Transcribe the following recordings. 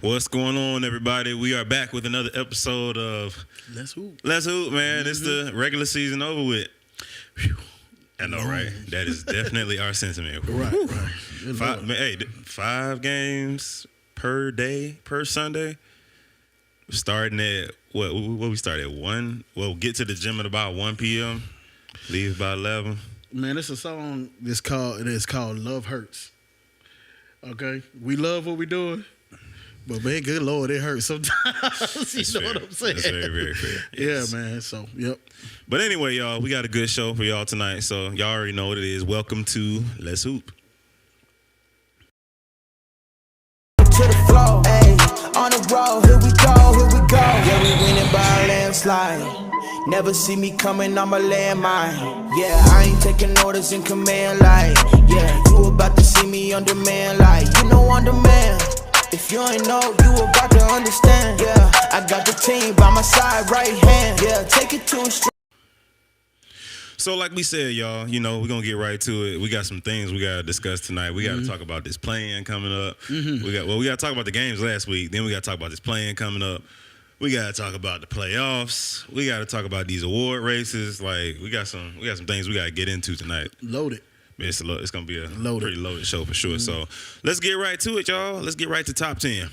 What's going on, everybody? We are back with another episode of Let's hoop. Let's Hoop, man. It's the regular season over with. Whew. I know, right? That is definitely our sentiment. Right. Five games per day, per Sunday. Starting at, what we start at 1? Well, get to the gym at about 1 p.m., leave about 11. Man, it's a song that's called Love Hurts. Okay? We love what we're doing. But man, good Lord, it hurts sometimes. You know what I'm saying? That's very, very fair. Yeah, man. So, yep. But anyway, y'all, we got a good show for y'all tonight. So y'all already know what it is. Welcome to Let's Hoop. To the flow, ayy, on the road, here we go. Yeah, we winning by a landslide. Never see me coming, I'm a landmine. Yeah, I ain't taking orders in command, like, yeah, you about to see me on demand, like, you know on demand. If you ain't know, you about to understand. Yeah, I got the team by my side, right hand. Yeah, take it to a strong. So like we said, y'all, you know, we're going to get right to it. We got some things we got to discuss tonight. We got to talk about this play-in coming up. We got to talk about the games last week. Then we got to talk about this play-in coming up. We got to talk about the playoffs. We got to talk about these award races. Like, we got some things we got to get into tonight. Loaded. It's going to be a pretty loaded show for sure. So let's get right to it, y'all. Let's get right to top 10.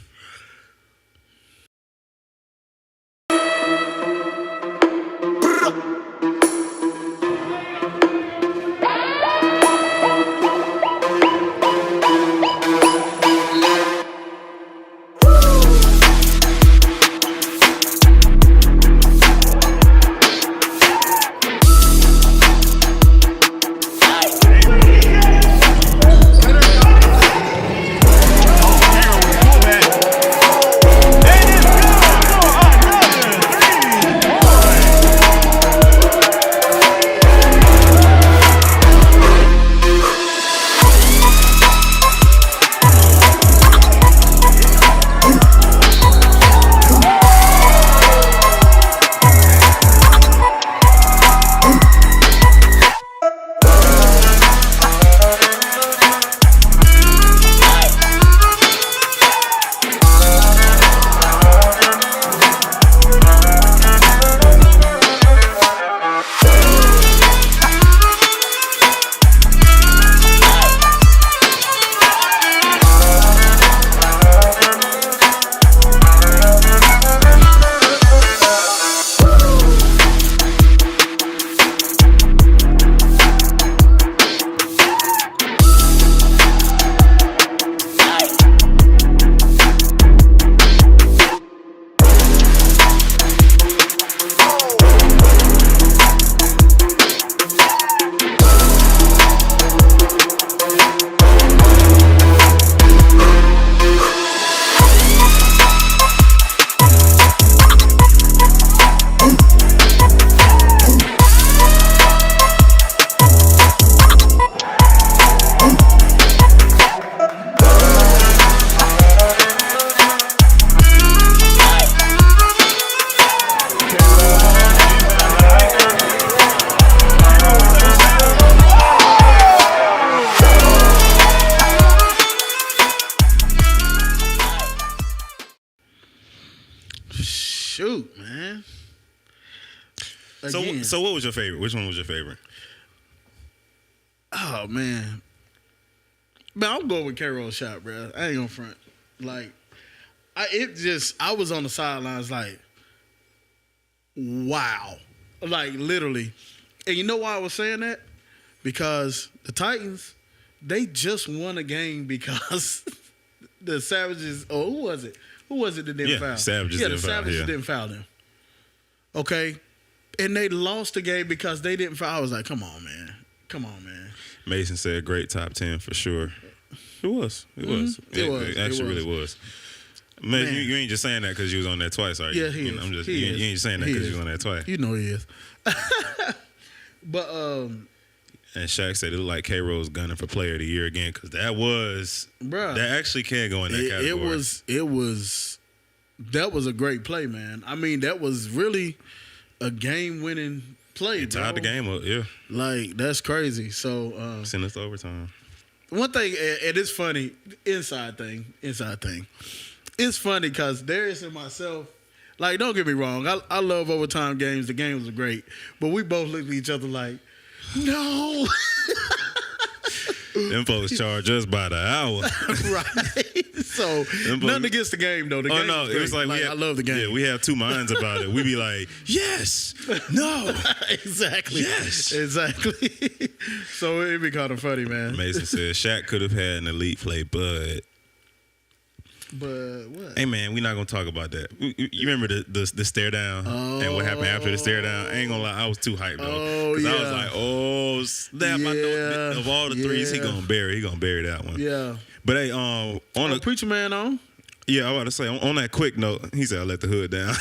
Shoot, man. So what was your favorite? Which one was your favorite? Oh, man. Man, I'm going with K-Roll shot, bro. I ain't gonna front. Like, I was on the sidelines like, wow. Like, literally. And you know why I was saying that? Because the Titans, they just won a game because the Savages, who was it? Who was it that didn't foul? Savages didn't foul them. Okay? And they lost the game because they didn't foul. I was like, come on, man. Mason said great top 10 for sure. It was. It actually really was. Man, you ain't just saying that because you was on there twice, are you? Yeah, he is. I'm just, you ain't just saying that because you was on there twice. You know he is. But, and Shaq said it looked like K-Roll's gunning for player of the year again because that actually can go in that category. That was a great play, man. I mean, that was really a game-winning play, It tied the game up, yeah. Like, that's crazy. So, send us to overtime. One thing, and it's funny, inside thing, it's funny because Darius and myself, like, don't get me wrong, I love overtime games. The games are great, but we both looked at each other like, no. Them folks charge us by the hour. Right. So nothing against the game though. The game no, is it was great. like, I love the game. Yeah, we have two minds about it. We be like, yes, no, Exactly. yes. Exactly. So it be kind of funny, man. Mason said Shaq could have had an elite play, but what? hey man, we're not gonna talk about that. You remember the stare down and what happened after the stare down? I ain't gonna lie, I was too hyped though. Oh, 'Cause I was yeah. like, oh snap! I know Yeah, of all the threes, he yeah. gonna bury that one. Yeah. But hey, on a Preacher Man on. yeah, I was about to say on that quick note, he said I let the hood down.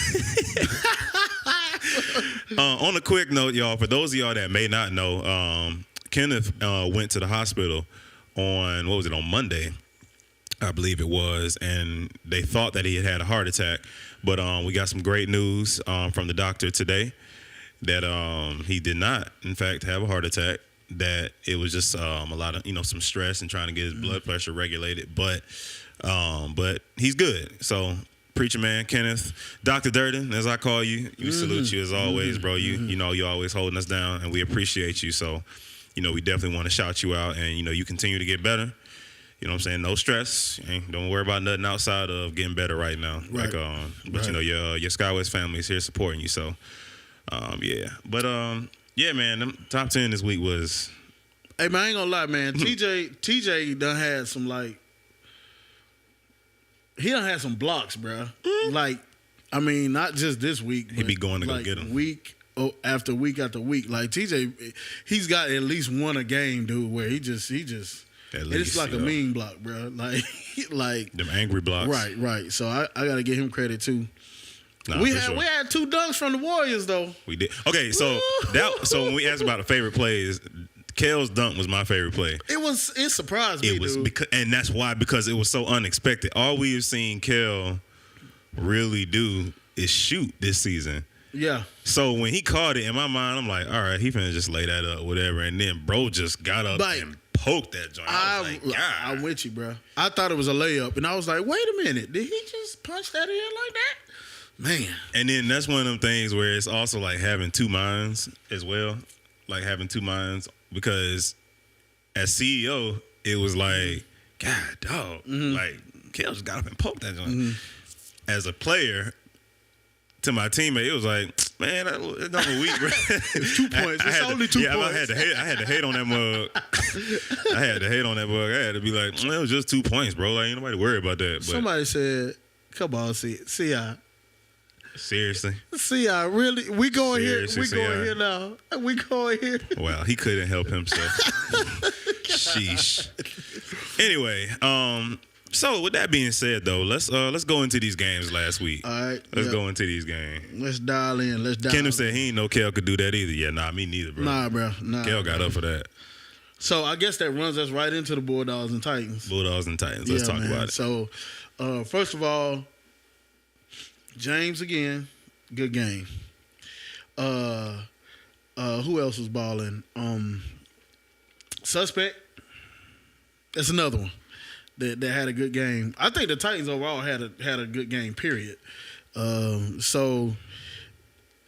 On a quick note, y'all, for those of y'all that may not know, Kenneth went to the hospital on Monday, I believe it was, and they thought that he had a heart attack, but we got some great news from the doctor today that he did not, in fact, have a heart attack. That it was just a lot of some stress and trying to get his blood pressure regulated, but he's good. So Preacher Man Kenneth, Dr. Durden, as I call you, we salute you as always, bro. You always holding us down, and we appreciate you. So we definitely want to shout you out, and you continue to get better. You know what I'm saying? No stress. Don't worry about nothing outside of getting better right now. Right. But your Skywest family is here supporting you. So yeah. But yeah, man, them top 10 this week was. Hey man, I ain't gonna lie, man. TJ done had some he done had some blocks, bro. Like, I mean, not just this week. He be going to go get 'em. Week after week after week. Like TJ, he's got at least one a game, dude. Where he just. At It's least, like a mean block, bro. Like them angry blocks. Right. So I gotta give him credit too. Nah, we for had sure. we had 2 dunks from the Warriors though. We did. Okay, so when we asked about the favorite plays, Kel's dunk was my favorite play. It surprised me, It was dude. and that's why, because it was so unexpected. All we've seen Kel really do is shoot this season. Yeah. So when he caught it, in my mind, I'm like, all right, he finna just lay that up, whatever. And then bro just got up But and poked that joint. I was like, God. I'm with you, bro. I thought it was a layup, and I was like, wait a minute, did he just punch that in like that? Man. And then that's one of them things where it's also like having two minds as well. Like having two minds, because as CEO, it was like, God, dog. Like, Kel just got up and poked that joint. As a player, to my teammate, it was like, man, it's not a week, bro. It's 2 points. It's only 2 points. I had to hate on that mug. I had to hate on that mug. I had to be like, it was just 2 points, bro. Like, ain't nobody worry about that. But Somebody said, come on, see ya. seriously. See ya, really? We going here. Seriously, We see going ya. here now. We going here. Well, he couldn't help himself. Sheesh. Anyway, so with that being said, though, let's go into these games last week. All right. Let's go into these games. Let's dial in. Kenneth said he ain't know Kel could do that either. Yeah, nah, me neither, bro. Nah, bro. Nah. Kel got up for that. So I guess that runs us right into the Bulldogs and Titans. Bulldogs and Titans. Let's talk man. about it. So, first of all, James again, good game. Who else was balling? Suspect. That's another one that had a good game. I think the Titans overall had a good game. Period. So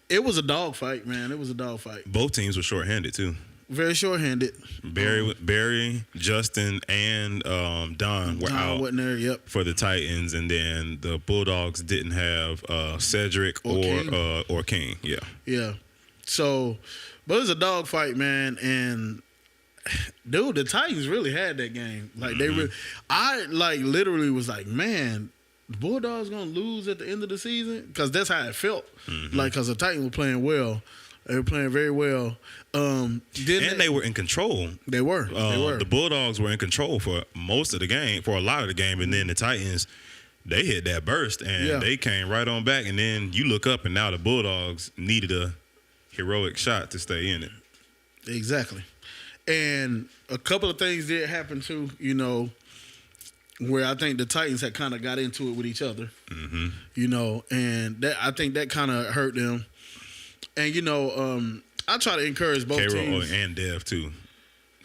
it was a dogfight, man. It was a dogfight. Both teams were shorthanded too. Very short-handed. Barry, Justin, and Don were out wasn't there. Yep. for the Titans, and then the Bulldogs didn't have Cedric or King. Yeah. Yeah. So, but it was a dogfight, man, and dude, the Titans really had that game. Like they really, I literally was like, man, the Bulldogs gonna lose at the end of the season, because that's how it felt. Like, because the Titans were playing well, they were playing very well. And they were in control. They were. The Bulldogs were in control for most of the game, for a lot of the game, and then the Titans, they hit that burst and they came right on back. And then you look up, and now the Bulldogs needed a heroic shot to stay in it. Exactly. And a couple of things did happen too, where I think the Titans had kind of got into it with each other, and that, I think that kind of hurt them. And I try to encourage both K-Roll teams. and Dev too.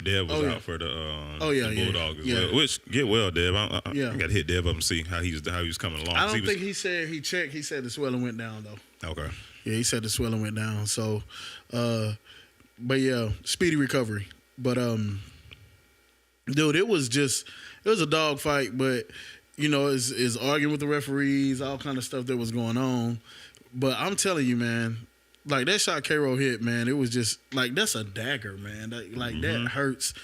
Deb was Oh, yeah. out for the yeah, the yeah, Bulldogs as yeah. well. Which get well, Deb. I Yeah. got to hit Deb up and see how he was coming along. I don't think he said he checked. He said the swelling went down though. Okay. Yeah, he said the swelling went down. So, but yeah, speedy recovery. But dude, it was a dog fight. But you know, is arguing with the referees, all kind of stuff that was going on. But I'm telling you, man, like that shot K-Roll hit, man, it was just like that's a dagger, man. That hurts.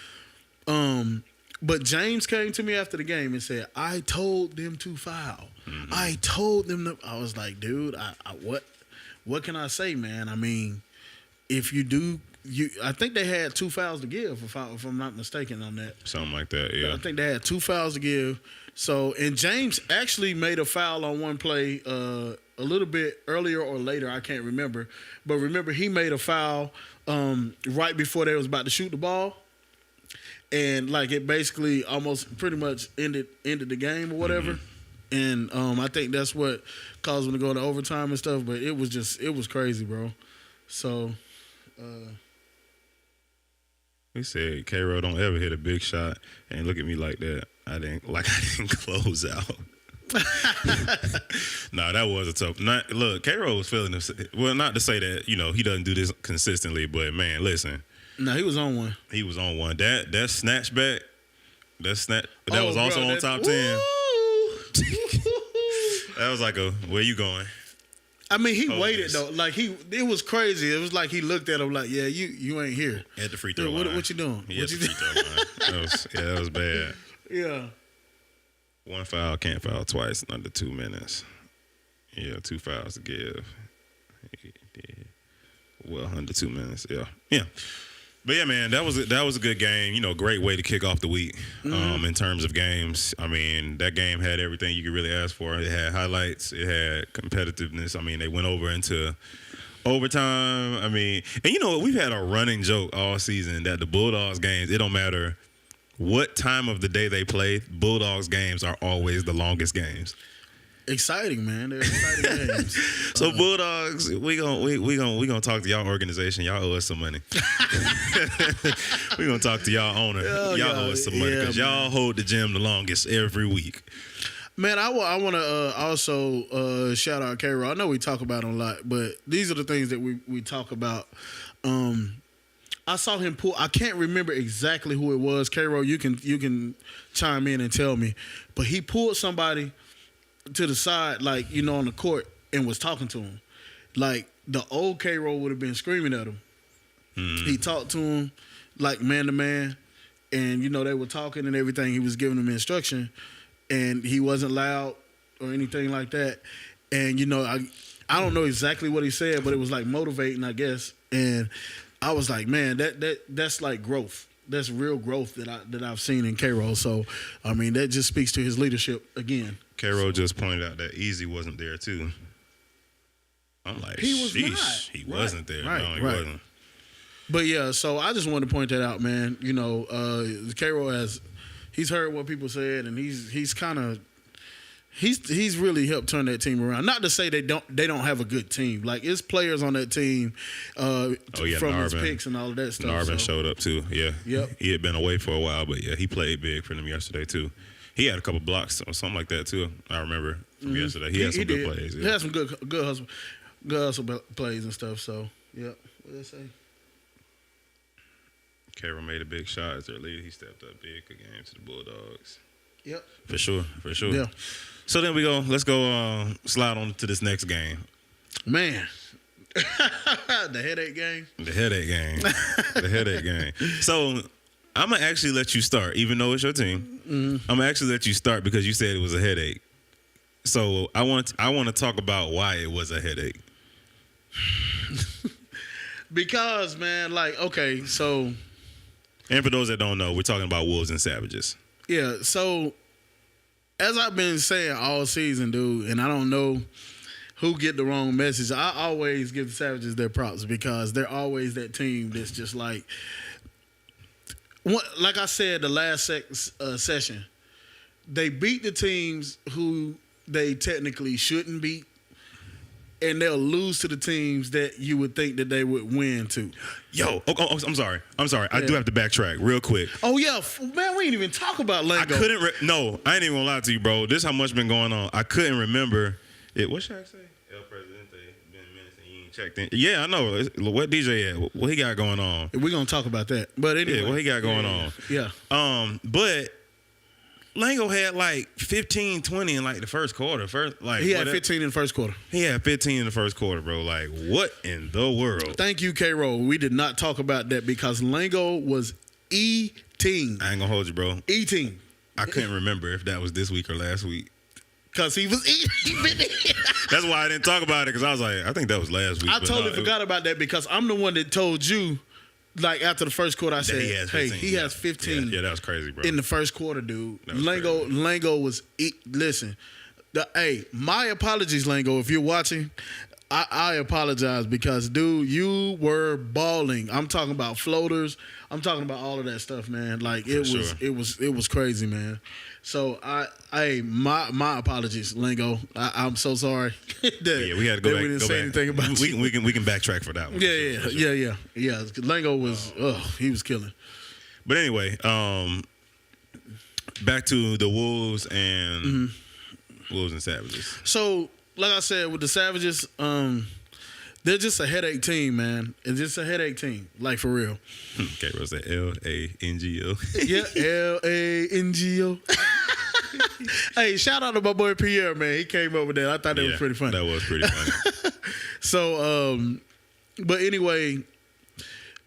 But James came to me after the game and said, "I told them to foul. I told them to." I was like, "Dude, I what can I say, man? I mean, if you do, I think they had 2 fouls to give, if I'm not mistaken on that. Something like that, yeah. I think they had 2 fouls to give. So, and James actually made a foul on one play a little bit earlier or later, I can't remember. But remember, he made a foul right before they was about to shoot the ball. And like it basically almost pretty much ended the game or whatever. And I think that's what caused them to go to overtime and stuff. But it was crazy, bro. So He said, K-Roll don't ever hit a big shot and look at me like that. I didn't close out. Nah, that was a tough. Look, K-Roll was feeling this. Well, not to say that, you know, he doesn't do this consistently, but man, listen. no, he was on one. He was on one. That snatch back, that Oh, was also bro, on that- top Woo! 10. That was like where you going? I mean, he Oh, waited yes. though. Like it was crazy. It was like he looked at him like, "Yeah, you ain't here." At the free throw Dude, line. what you doing? He What at you the free throw line. That was bad. Yeah. One foul, can't foul twice under 2 minutes. Yeah, 2 fouls to give. He did. Well, under 2 minutes. Yeah. But yeah, man, that was a good game. You know, great way to kick off the week. In terms of games, I mean, that game had everything you could really ask for. It had highlights. It had competitiveness. I mean, they went over into overtime. I mean, and you know what? We've had a running joke all season that the Bulldogs games, it don't matter what time of the day they play, Bulldogs games are always the longest games. Exciting, man. They're exciting games. So Bulldogs, we gonna talk to y'all organization. Y'all owe us some money. We gonna talk to y'all owner. Oh, y'all yeah. owe us some money because Yeah, y'all hold the gym the longest every week. Man, I want to also shout out K-Roll. I know we talk about him a lot, but these are the things that we talk about. I saw him pull. I can't remember exactly who it was. K-Roll, you can chime in and tell me, but he pulled somebody to the side, like, you know, on the court, and was talking to him. Like the old K-Roll would have been screaming at him. He talked to him like man to man, and you know they were talking and everything. He was giving him instruction, and he wasn't loud or anything like that. And you know, I don't know exactly what he said, but it was like motivating, I guess. And I was like, man, that's like growth. That's real growth that I've seen in K-Roll. So, I mean, that just speaks to his leadership again. K-Roll just pointed out that Easy wasn't there too. I'm like, He was sheesh, not. he Right, wasn't there. right, No, he right. wasn't. But yeah, so I just wanted to point that out, man. You know, K-Roll he's heard what people said, and he's kind of he's really helped turn that team around. Not to say they don't have a good team. Like it's players on that team from his Narvin. picks and all of that stuff. Narvin so. showed up too. Yeah. Yep. He had been away for a while, but yeah, he played big for them yesterday too. He had a couple blocks or something like that too. I remember from yesterday. He had some good did. plays. He Yeah. had some good hustle plays and stuff. So yep. What did I say? K-Roll made a big shot as their lead. He stepped up big again to the Bulldogs. Yep. For sure. Yeah. So then let's go slide on to this next game. Man. The headache game. The headache game. The headache game. So I'm going to actually let you start, even though it's your team. I'm going to actually let you start because you said it was a headache. So I want to talk about why it was a headache. Because, man, like, okay, so... And for those that don't know, we're talking about Wolves and Savages. Yeah, so as I've been saying all season, dude, and I don't know who get the wrong message, I always give the Savages their props because they're always that team that's just like I said the last session, they beat the teams who they technically shouldn't beat, and they'll lose to the teams that you would think that they would win to. Yo, I'm sorry. I do have to backtrack real quick. Oh yeah, man, we ain't even talk about Lango. I couldn't. No, I ain't even gonna lie to you, bro. This is how much been going on. I couldn't remember it. What should I say? El Presidente been minutes and you ain't checked in. Yeah, I know. What DJ at? What he got going on? We're gonna talk about that. But anyway, Yeah, what he got going on? Yeah. But Lango had like 15, 20 in like the first quarter. He had 15 in the first quarter. He had 15 in the first quarter, bro. Like, what in the world? Thank you, K-Roll. We did not talk about that because Lango was eating. I ain't gonna hold you, bro. Eating. I couldn't remember if that was this week or last week. Because he was eating. That's why I didn't talk about it, because I was like, I think that was last week. I totally forgot about that because I'm the one that told you, like, after the first quarter, I said, he has 15. he has 15. Yeah, that was crazy, bro. In the first quarter, dude. That was Lango was listen. Hey, my apologies, Lango, if you're watching. I apologize because, dude, you were balling. I'm talking about floaters. I'm talking about all of that stuff, man. Like it was crazy, man. So my apologies, Lango. I'm so sorry. Yeah, we had to go back. We didn't say anything about we can backtrack for that one. Yeah. Lango was he was killing. But anyway, back to the Wolves and Wolves and Savages. So, like I said, with the Savages, they're just a headache team, man. It's just a headache team, like for real. Okay, was that Lango? Yeah, Lango. Hey, shout out to my boy Pierre, man. He came up with that. I thought that was pretty funny. That was pretty funny. So, but anyway,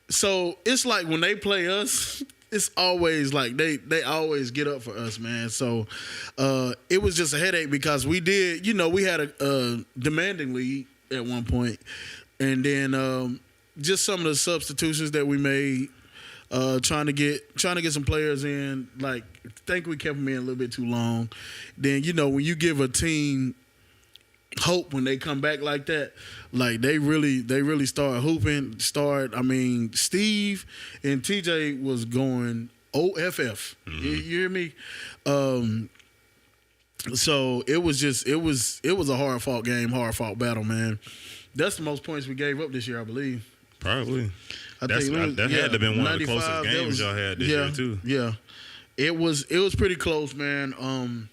so it's like when they play us, it's always like they always get up for us, man. So it was just a headache because we had a demanding lead at one point, and then just some of the substitutions that we made, trying to get some players in. Like, I think we kept them in a little bit too long. Then when you give a team hope when they come back like that, like they really start hooping. I mean, Steve and TJ was going OFF. You hear me? So it was a hard fought game, hard fought battle, man. That's the most points we gave up this year, I believe. Probably. That had to have been one of the closest games y'all had this year too. Yeah, it was pretty close, man.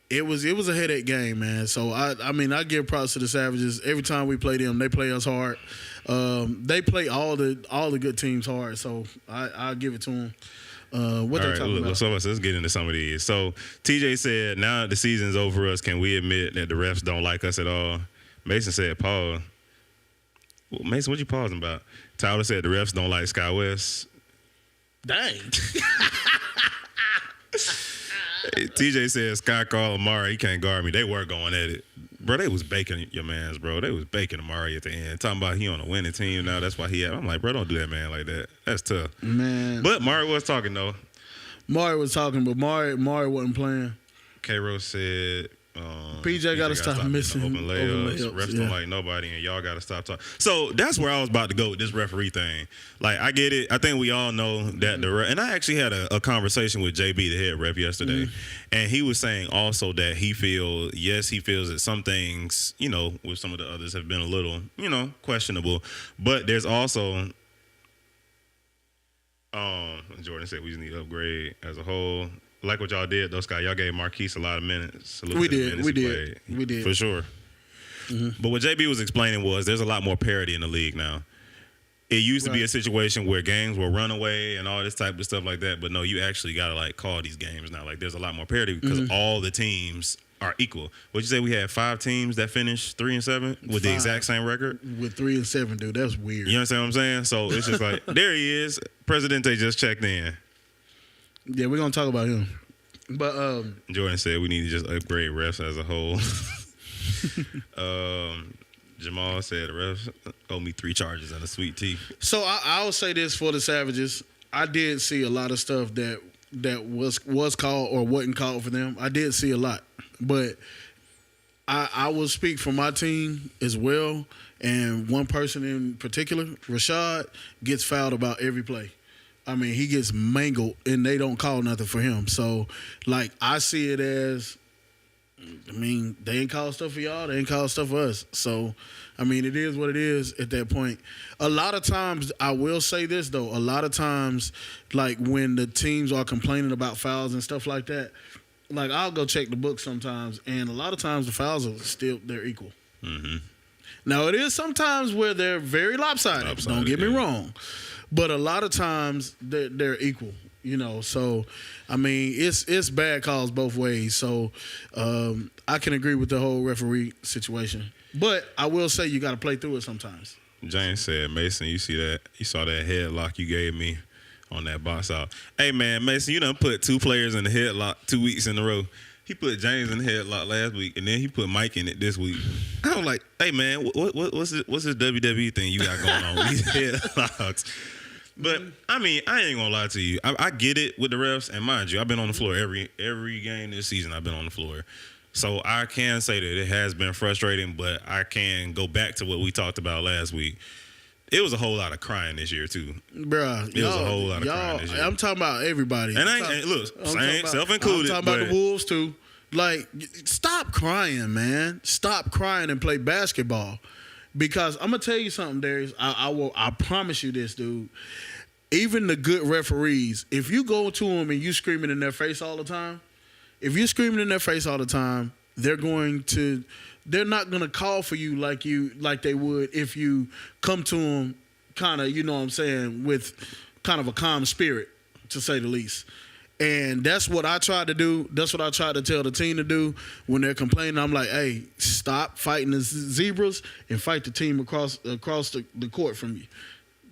It was a headache game, man. So I mean I give props to the Savages. Every time we play them, they play us hard. They play all the good teams hard. So I'll give it to them. What they talking about? So let's get into some of these. So TJ said, now that the season's over us, can we admit that the refs don't like us at all? Mason said, Paul. Well, Mason, what you pausing about? Tyler said the refs don't like Sky West. Dang. TJ said Sky called Amari, he can't guard me. They were going at it. Bro, they was baking your mans, bro. They was baking Amari at the end. Talking about he on a winning team now. That's why he had. I'm like, bro, don't do that, man, like that. That's tough. Man. But Mari was talking, though. Mari was talking, but Mari wasn't playing. K-Rose said... PJ got to stop missing open layups. Refs don't like nobody, and y'all got to stop talking. So that's where I was about to go with this referee thing. Like, I get it. I think we all know that and I actually had a conversation with JB, the head ref, yesterday, and he was saying also that he feels that some things, with some of the others have been a little, questionable, but there's also. Jordan said we just need to upgrade as a whole. Like what y'all did, though, Scott. Y'all gave Marquise a lot of minutes. We did. For sure. Mm-hmm. But what JB was explaining was there's a lot more parity in the league now. It used to be a situation where games were run away and all this type of stuff like that. But no, you actually got to, call these games now. Like, there's a lot more parity because all the teams are equal. What'd you say? We had 5 teams that finished 3-7 with the exact same record? With 3-7, dude. That's weird. You understand what I'm saying? So it's just like, there he is. Presidente just checked in. Yeah, we're gonna talk about him. But Jordan said we need to just upgrade refs as a whole. Jamal said the refs owe me 3 charges and a sweet tea. So I'll say this for the Savages. I did see a lot of stuff that was called or wasn't called for them. I did see a lot. But I will speak for my team as well. And one person in particular, Rashad, gets fouled about every play. I mean, he gets mangled, and they don't call nothing for him. So, I see it as I mean, they ain't call stuff for y'all. They ain't call stuff for us. So, I mean, it is what it is at that point. A lot of times, I will say this, though. A lot of times, like, when the teams are complaining about fouls and stuff like that, like, I'll go check the book sometimes, and a lot of times the fouls are still, they're equal. Mm-hmm. Now, it is sometimes where they're very lopsided. Don't get me wrong. But a lot of times, they're equal. You know, so I mean, it's bad calls both ways. So I can agree with the whole referee situation, but I will say you got to play through it sometimes. James said, Mason, you saw that headlock you gave me on that box out. Hey man, Mason, you done put 2 players in the headlock 2 weeks in a row. He put James in the headlock last week, and then he put Mike in it this week. I was like, hey man, what's this WWE thing you got going on with these headlocks? But I mean, I ain't gonna lie to you. I get it with the refs, and mind you, I've been on the floor every game this season. I've been on the floor, so I can say that it has been frustrating. But I can go back to what we talked about last week. It was a whole lot of crying this year too, bruh. It was a whole lot of crying this year. I'm talking about everybody, and self included. I'm talking about the Wolves too. Like, stop crying, man. Stop crying and play basketball. Because I'm gonna tell you something, Darius. I promise you this, dude. Even the good referees, if you go to them and you screaming in their face all the time, they're not gonna call for you like they would if you come to them kind of, you know what I'm saying, with kind of a calm spirit, to say the least. And that's what I try to do. That's what I try to tell the team to do when they're complaining. I'm like, hey, stop fighting the zebras and fight the team across the court from you.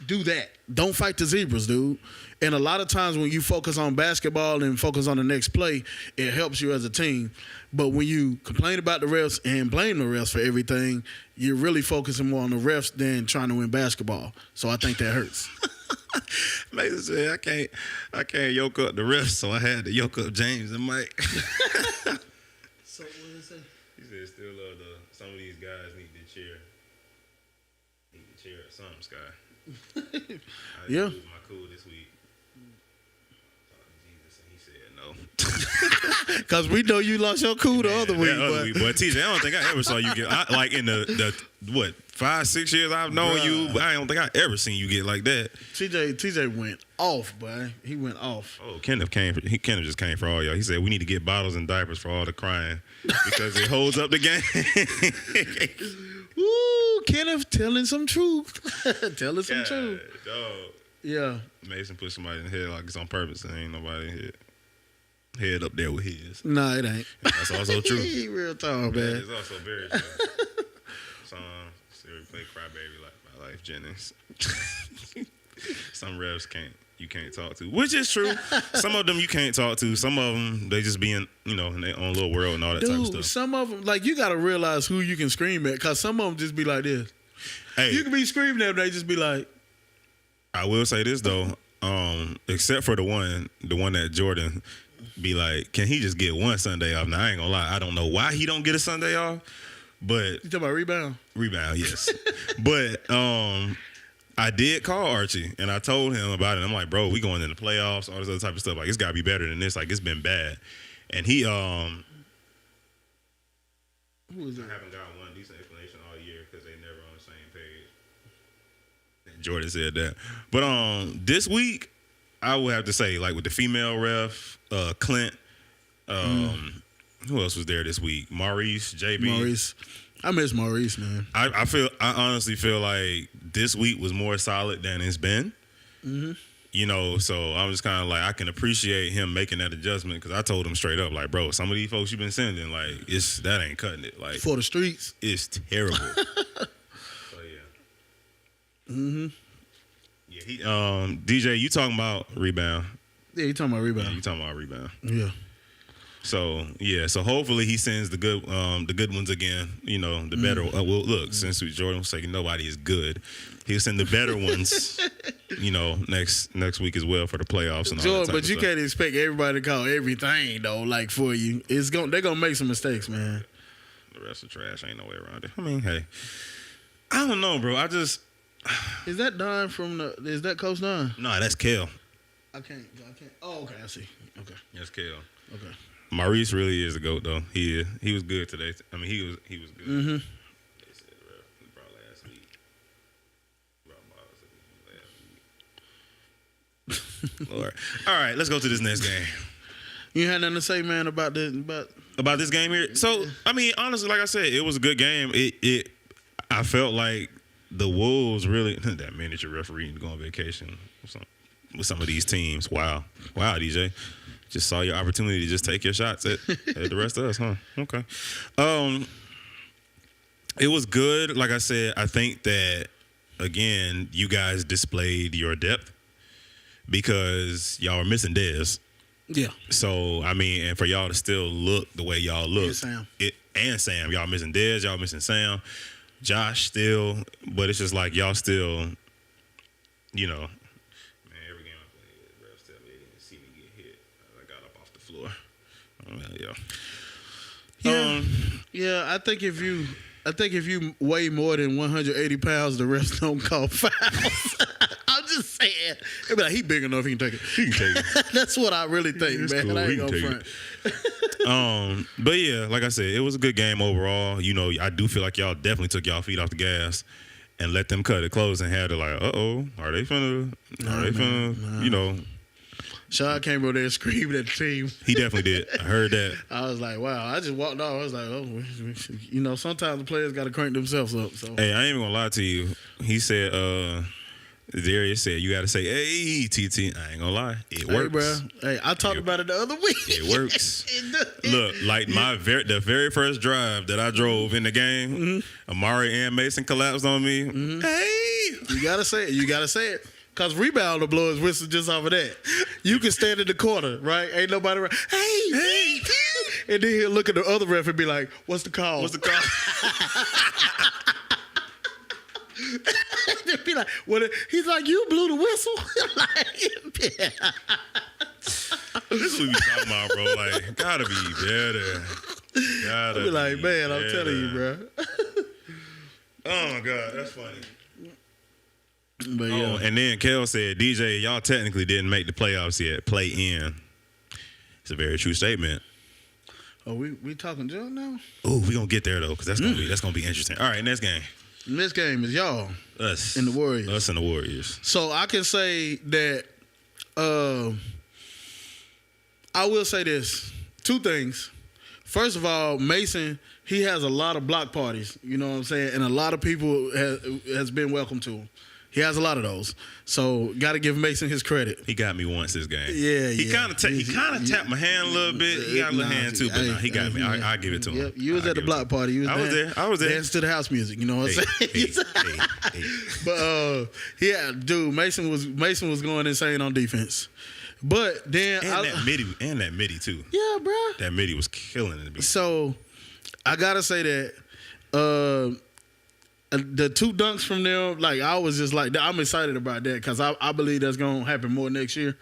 Do that. Don't fight the zebras, dude. And a lot of times when you focus on basketball and focus on the next play, it helps you as a team. But when you complain about the refs and blame the refs for everything, you're really focusing more on the refs than trying to win basketball. So I think that hurts. Mason said, I can't yoke up the refs, so I had to yoke up James and Mike. So what did it say? He said, still love some of these guys need to cheer at some Sky. I Yeah. lose my cool this week. Talking to Jesus, and he said no. Because we know you lost your cool the other week. But TJ, I don't think I ever saw you get like in the 5-6 years I've known you. But I don't think I ever seen you get like that. TJ went off, boy. He went off. Oh, Kenneth just came for all y'all. He said we need to get bottles and diapers for all the crying because it holds up the game. Woo, Kenneth telling some truth. Telling some truth. Dog. Yeah. Mason put somebody in the head like it's on purpose and ain't nobody head up there with his. Nah, it ain't. That's also true. He real tall, man. That is also very true. Song, Siri play Crybaby like my life, Jennings. Some refs you can't talk to, which is true. Some of them you can't talk to. Some of them they just be in their own little world and all that type of stuff. Some of them, like, you got to realize who you can scream at, because some of them just be like this. Hey, you can be screaming at them, they just be like. I will say this though, except for the one that Jordan be like, can he just get one Sunday off? Now I ain't gonna lie, I don't know why he don't get a Sunday off, but You talking about rebound? Rebound, yes. But I did call Archie and I told him about it. I'm like, bro, we going in the playoffs, all this other type of stuff. Like, it's got to be better than this. Like, it's been bad. And he Who is it? I haven't gotten one decent explanation all year because they never on the same page. And Jordan said that. But this week, I would have to say, like, with the female ref, Clint, who else was there this week? Maurice, JB. Maurice. I miss Maurice, man. I honestly feel like this week was more solid than it's been. Mm-hmm. So I'm just kind of like, I can appreciate him making that adjustment because I told him straight up, like, bro, some of these folks you've been sending, like, that ain't cutting it. Like, For the streets. It's terrible. So yeah. Mm-hmm. Yeah, DJ, you talking about rebound? Yeah, you talking about rebound. Yeah, you talking about rebound. Yeah. So hopefully he sends the good ones again. The better. Well, look, since Jordan was saying nobody is good, he'll send the better ones. Next week as well for the playoffs and all Jordan, that type but of you stuff. can't expect everybody to call everything though. Like for you, they're gonna make some mistakes, man. The rest of trash ain't no way around it. I mean, hey, I don't know, bro. Is that Don is that Coach Don? No, that's Kale. I can't. Oh, okay, I see. Okay. That's Kale. Okay. Maurice really is the GOAT, though. He was good today. I mean, he was good. Mm-hmm. They said he brought last week. Lord. All right, let's go to this next game. You had nothing to say, man, about About this game here. So, I mean, honestly, like I said, it was a good game. I felt like the Wolves really that miniature referee to go on vacation with some of these teams. Wow, DJ. Just saw your opportunity to just take your shots at the rest of us, huh? Okay. It was good. Like I said, I think that, again, you guys displayed your depth because y'all were missing Dez. Yeah. So, I mean, and for y'all to still look the way y'all look. And Sam. Y'all missing Dez. Y'all missing Sam. Josh still. But it's just like y'all still, you know. Man, every game I played with, refs tell me they didn't see me get hit. I got up off the floor. Yeah, I think if you weigh more than 180 pounds, the refs don't call fouls. I'm just saying. They be like, he big enough, he can take it. He can take it. That's what I really think, man. Cool. I He ain't can gonna take front. But yeah, like I said, it was a good game overall. You know, I do feel like y'all definitely took y'all feet off the gas and let them cut it close and had to like, are they finna, you know. Sean came over there and screamed at the team. He definitely did. I heard that. I was like, wow. I just walked off. I was like, oh, you know, sometimes the players got to crank themselves up. So Hey, I ain't even gonna lie to you. He said, Darius said, you got to say, hey, TT. I ain't gonna lie. It works. Hey, bro. Hey, I talked about it the other week. It works. Look, like the very first drive that I drove in the game, Amari and Mason collapsed on me. Hey. You got to say it. You got to say it. Because rebound will blow his whistle just off of that. You can stand in the corner, right? Ain't nobody around. Hey. And then he'll look at the other ref and be like, what's the call? What's the call? They'll be like, what? He's like, you blew the whistle? This is what we talking about, bro. Like, gotta be better. Gotta be like, man, I'm telling you, bro. Oh, my God. That's funny. But yeah. And then Kel said, DJ, y'all technically didn't make the playoffs yet. Play in. It's a very true statement. Oh, we talking junk now? Oh, we gonna get there though, because that's gonna be interesting. All right, next game. This game is y'all. Us and the Warriors. Us and the Warriors. So I can say that I will say this. Two things. First of all, Mason, he has a lot of block parties, you know what I'm saying? And a lot of people has been welcome to him. He has a lot of those. So, got to give Mason his credit. He got me once this game. Yeah, He kind of tapped my hand a little bit. He got a little hand too, but he got me. I give it to him. Yep, you was at the block party. You was I was there. Dancing to the house music. You know what I'm saying? But yeah, dude, Mason was going insane on defense. But then that midi too. Yeah, bro. That midi was killing it. So I gotta say that the two dunks from them, like I was just like, I'm excited about that because I believe that's gonna happen more next year.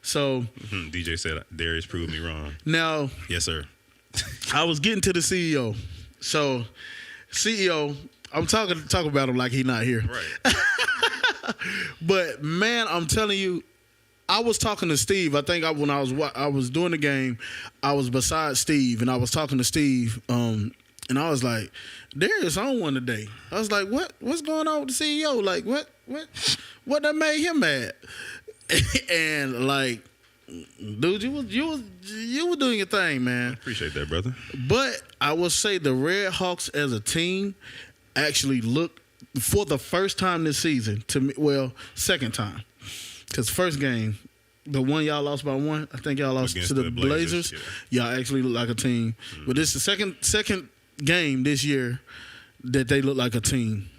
So DJ said Darius proved me wrong. Now, yes, sir. I was getting to the CEO. So CEO, I'm talking about him like he's not here. Right. But man, I'm telling you, I was talking to Steve. I think when I was doing the game, I was beside Steve and I was talking to Steve. And I was like, Darius on one today. I was like, what's going on with the CEO? Like, what that made him mad? And like, dude, you were doing your thing, man. Appreciate that, brother. But I will say the Red Hawks as a team actually looked, for the first time this season, to me, well, second time. Because first game, the one y'all lost by one, I think y'all lost Against to the Blazers. Yeah. Y'all actually look like a team. But this is the second game this year that they look like a team.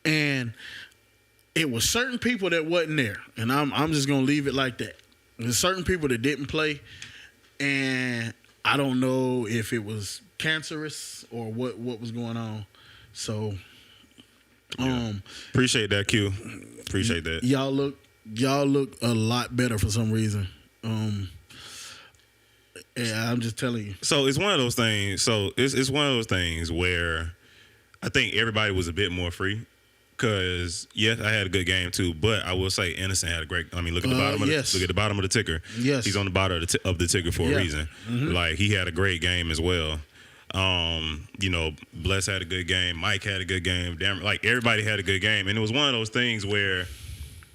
And it was certain people that wasn't there. And I'm just going to leave it like that. There's certain people that didn't play. And I don't know if it was cancerous or what was going on. So, appreciate that, Q. Appreciate that. Y'all look a lot better for some reason. Yeah, I'm just telling you. So it's one of those things. So it's one of those things where I think everybody was a bit more free because yes, I had a good game too, but I will say Innocent had a great. I mean, look at the bottom. Yes. Look at the bottom of the ticker. Yes. He's on the bottom of the ticker for a reason. Like he had a great game as well. Bless had a good game. Mike had a good game. Damn, like everybody had a good game, and it was one of those things where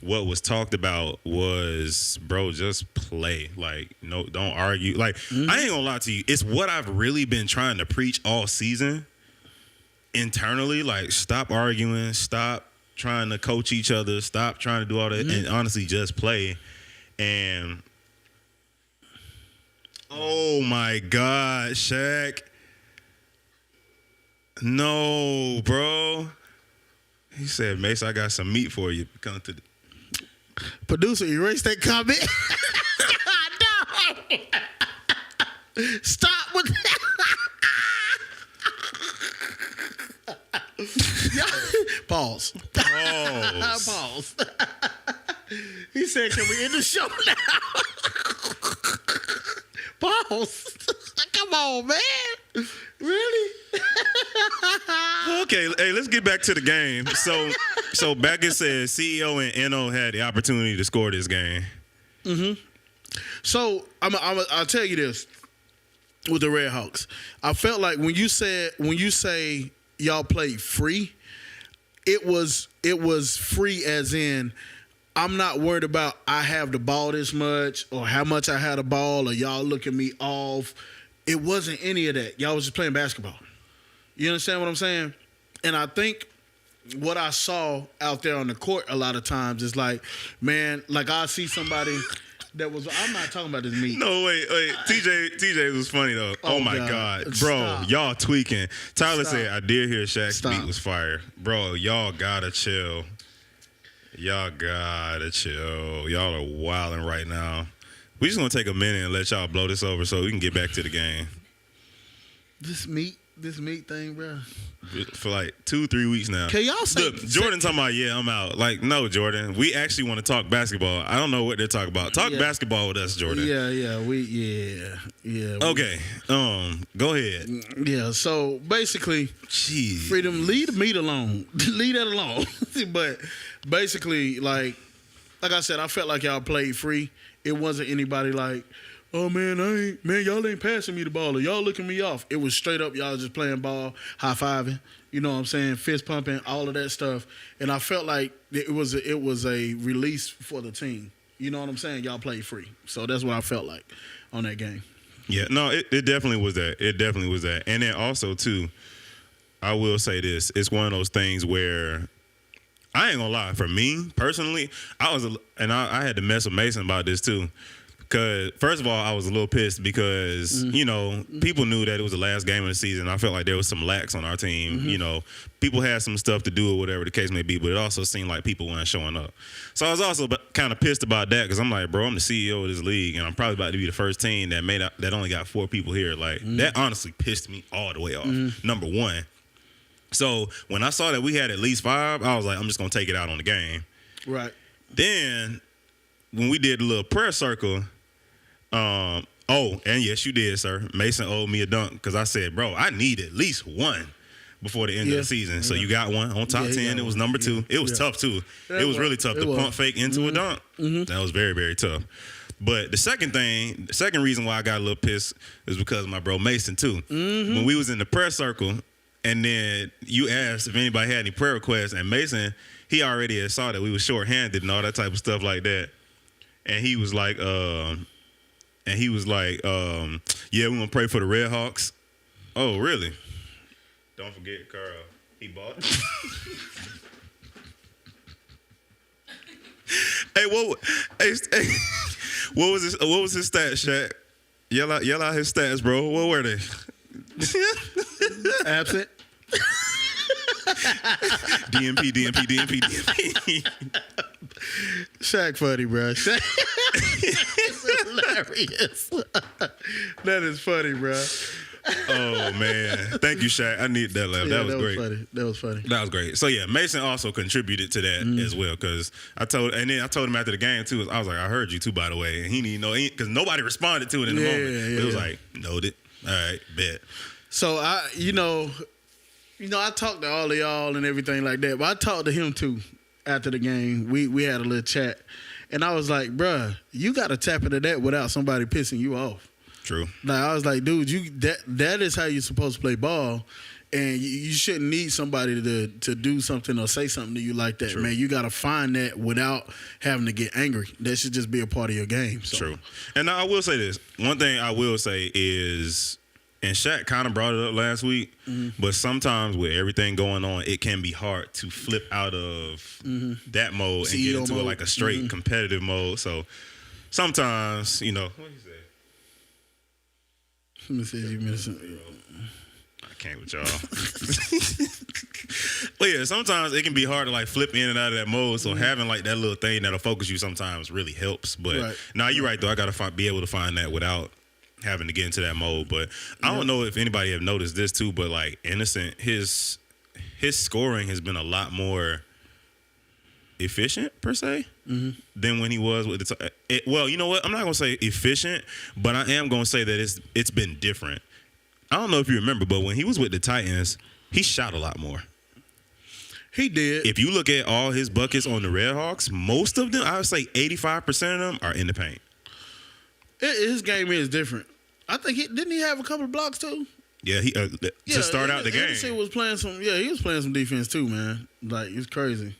what was talked about was, bro, just play. Like, no, don't argue. Like, I ain't gonna lie to you. It's what I've really been trying to preach all season internally. Like, stop arguing. Stop trying to coach each other. Stop trying to do all that. And honestly, just play. And, oh, my God, Shaq. No, bro. He said, Mace, I got some meat for you. Come to the... Producer, erase that comment. No. Stop with that. Pause. Pause. He said, can we end the show now? Pause. Come on, man. Really? Okay, hey, let's get back to the game. So Beckett says CEO and NO had the opportunity to score this game. So I'll tell you this with the Red Hawks. I felt like when you say y'all played free, it was free as in I'm not worried about I have the ball this much or how much I had a ball or y'all looking me off. It wasn't any of that. Y'all was just playing basketball. You understand what I'm saying? And I think what I saw out there on the court a lot of times is like, man, like I see somebody that was, I'm not talking about this meat. No, wait. TJ was funny though. Oh my God. Bro, Stop. y'all tweaking. Tyler Stop. said, I did hear Shaq's Stop. beat was fire. Bro, y'all gotta chill. Y'all gotta chill. Y'all are wilding right now. We just gonna take a minute and let y'all blow this over so we can get back to the game. This meat thing, bro. For like 2-3 weeks now. Can y'all say? Look, Jordan talking about, yeah, I'm out. Like, no, Jordan. We actually want to talk basketball. I don't know what they're talking about. Talk basketball with us, Jordan. Yeah. Okay. Go ahead. Yeah. So basically, Jeez. freedom, leave the meat alone. Leave that alone. But basically, like I said, I felt like y'all played free. It wasn't anybody like, oh man, y'all ain't passing me the ball or y'all looking me off. It was straight up y'all just playing ball, high fiving, you know what I'm saying, fist pumping, all of that stuff. And I felt like it was a release for the team. You know what I'm saying? Y'all played free. So that's what I felt like on that game. Yeah, no, it definitely was that. It definitely was that. And then also too, I will say this: it's one of those things where I ain't gonna lie. For me personally, I had to mess with Mason about this too. Because, first of all, I was a little pissed because, people knew that it was the last game of the season. I felt like there was some lax on our team. You know, people had some stuff to do or whatever the case may be, but it also seemed like people weren't showing up. So I was also kind of pissed about that because I'm like, bro, I'm the CEO of this league, and I'm probably about to be the first team that only got 4 people here. Like, that honestly pissed me all the way off, number one. So when I saw that we had at least 5, I was like, I'm just going to take it out on the game. Right. Then when we did the little prayer circle, and yes, you did, sir. Mason owed me a dunk because I said, bro, I need at least 1 before the end of the season. So you got 1 on top 10. It was number 2. It was tough too. It was really tough to pump fake into a dunk. That was very, very tough. But the second reason why I got a little pissed is because of my bro Mason too. When we was in the prayer circle, and then you asked if anybody had any prayer requests, and Mason, he already had saw that we was shorthanded and all that type of stuff like that, and he was like, yeah, we're gonna pray for the Red Hawks. Oh, really? Don't forget, Carl. He bought. Hey, what was his stats, Shaq? Yell out his stats, bro. What were they? Absent. DMP. Shaq funny, bro. Shaq is hilarious. That is funny, bro. Oh man, thank you, Shaq. I need that laugh. Yeah, that was great. That was funny. That was great. So yeah, Mason also contributed to that as well because I told him after the game too. I was like, I heard you too, by the way, and he didn't know because nobody responded to it in the moment. But it was like noted. All right, bet. So You know, I talked to all of y'all and everything like that, but I talked to him too after the game. We had a little chat, and I was like, bruh, you got to tap into that without somebody pissing you off. True. Like, I was like, dude, that is how you're supposed to play ball, and you shouldn't need somebody to do something or say something to you like that, True. man. You got to find that without having to get angry. That should just be a part of your game. So. True. And I will say this. One thing I will say is, and Shaq kind of brought it up last week, but sometimes with everything going on, it can be hard to flip out of that mode and get CEO into mode. like a straight competitive mode. So sometimes, you know, what he say? Let me see if you missing. I can't with y'all. But yeah, sometimes it can be hard to like flip in and out of that mode. So having like that little thing that'll focus you sometimes really helps. But Right. now you're right though. I gotta be able to find that without having to get into that mode. But I don't know if anybody have noticed this too. But like Innocent, his scoring has been a lot more efficient per se than when he was with the. Well, you know what? I'm not gonna say efficient, but I am gonna say that it's been different. I don't know if you remember, but when he was with the Titans, he shot a lot more. He did. If you look at all his buckets on the Redhawks, most of them, I would say 85% of them are in the paint. His game is different. I think didn't he have a couple of blocks too? Yeah, he to start out the game. He was playing some. Yeah, he was playing some defense too, man. Like, it's crazy.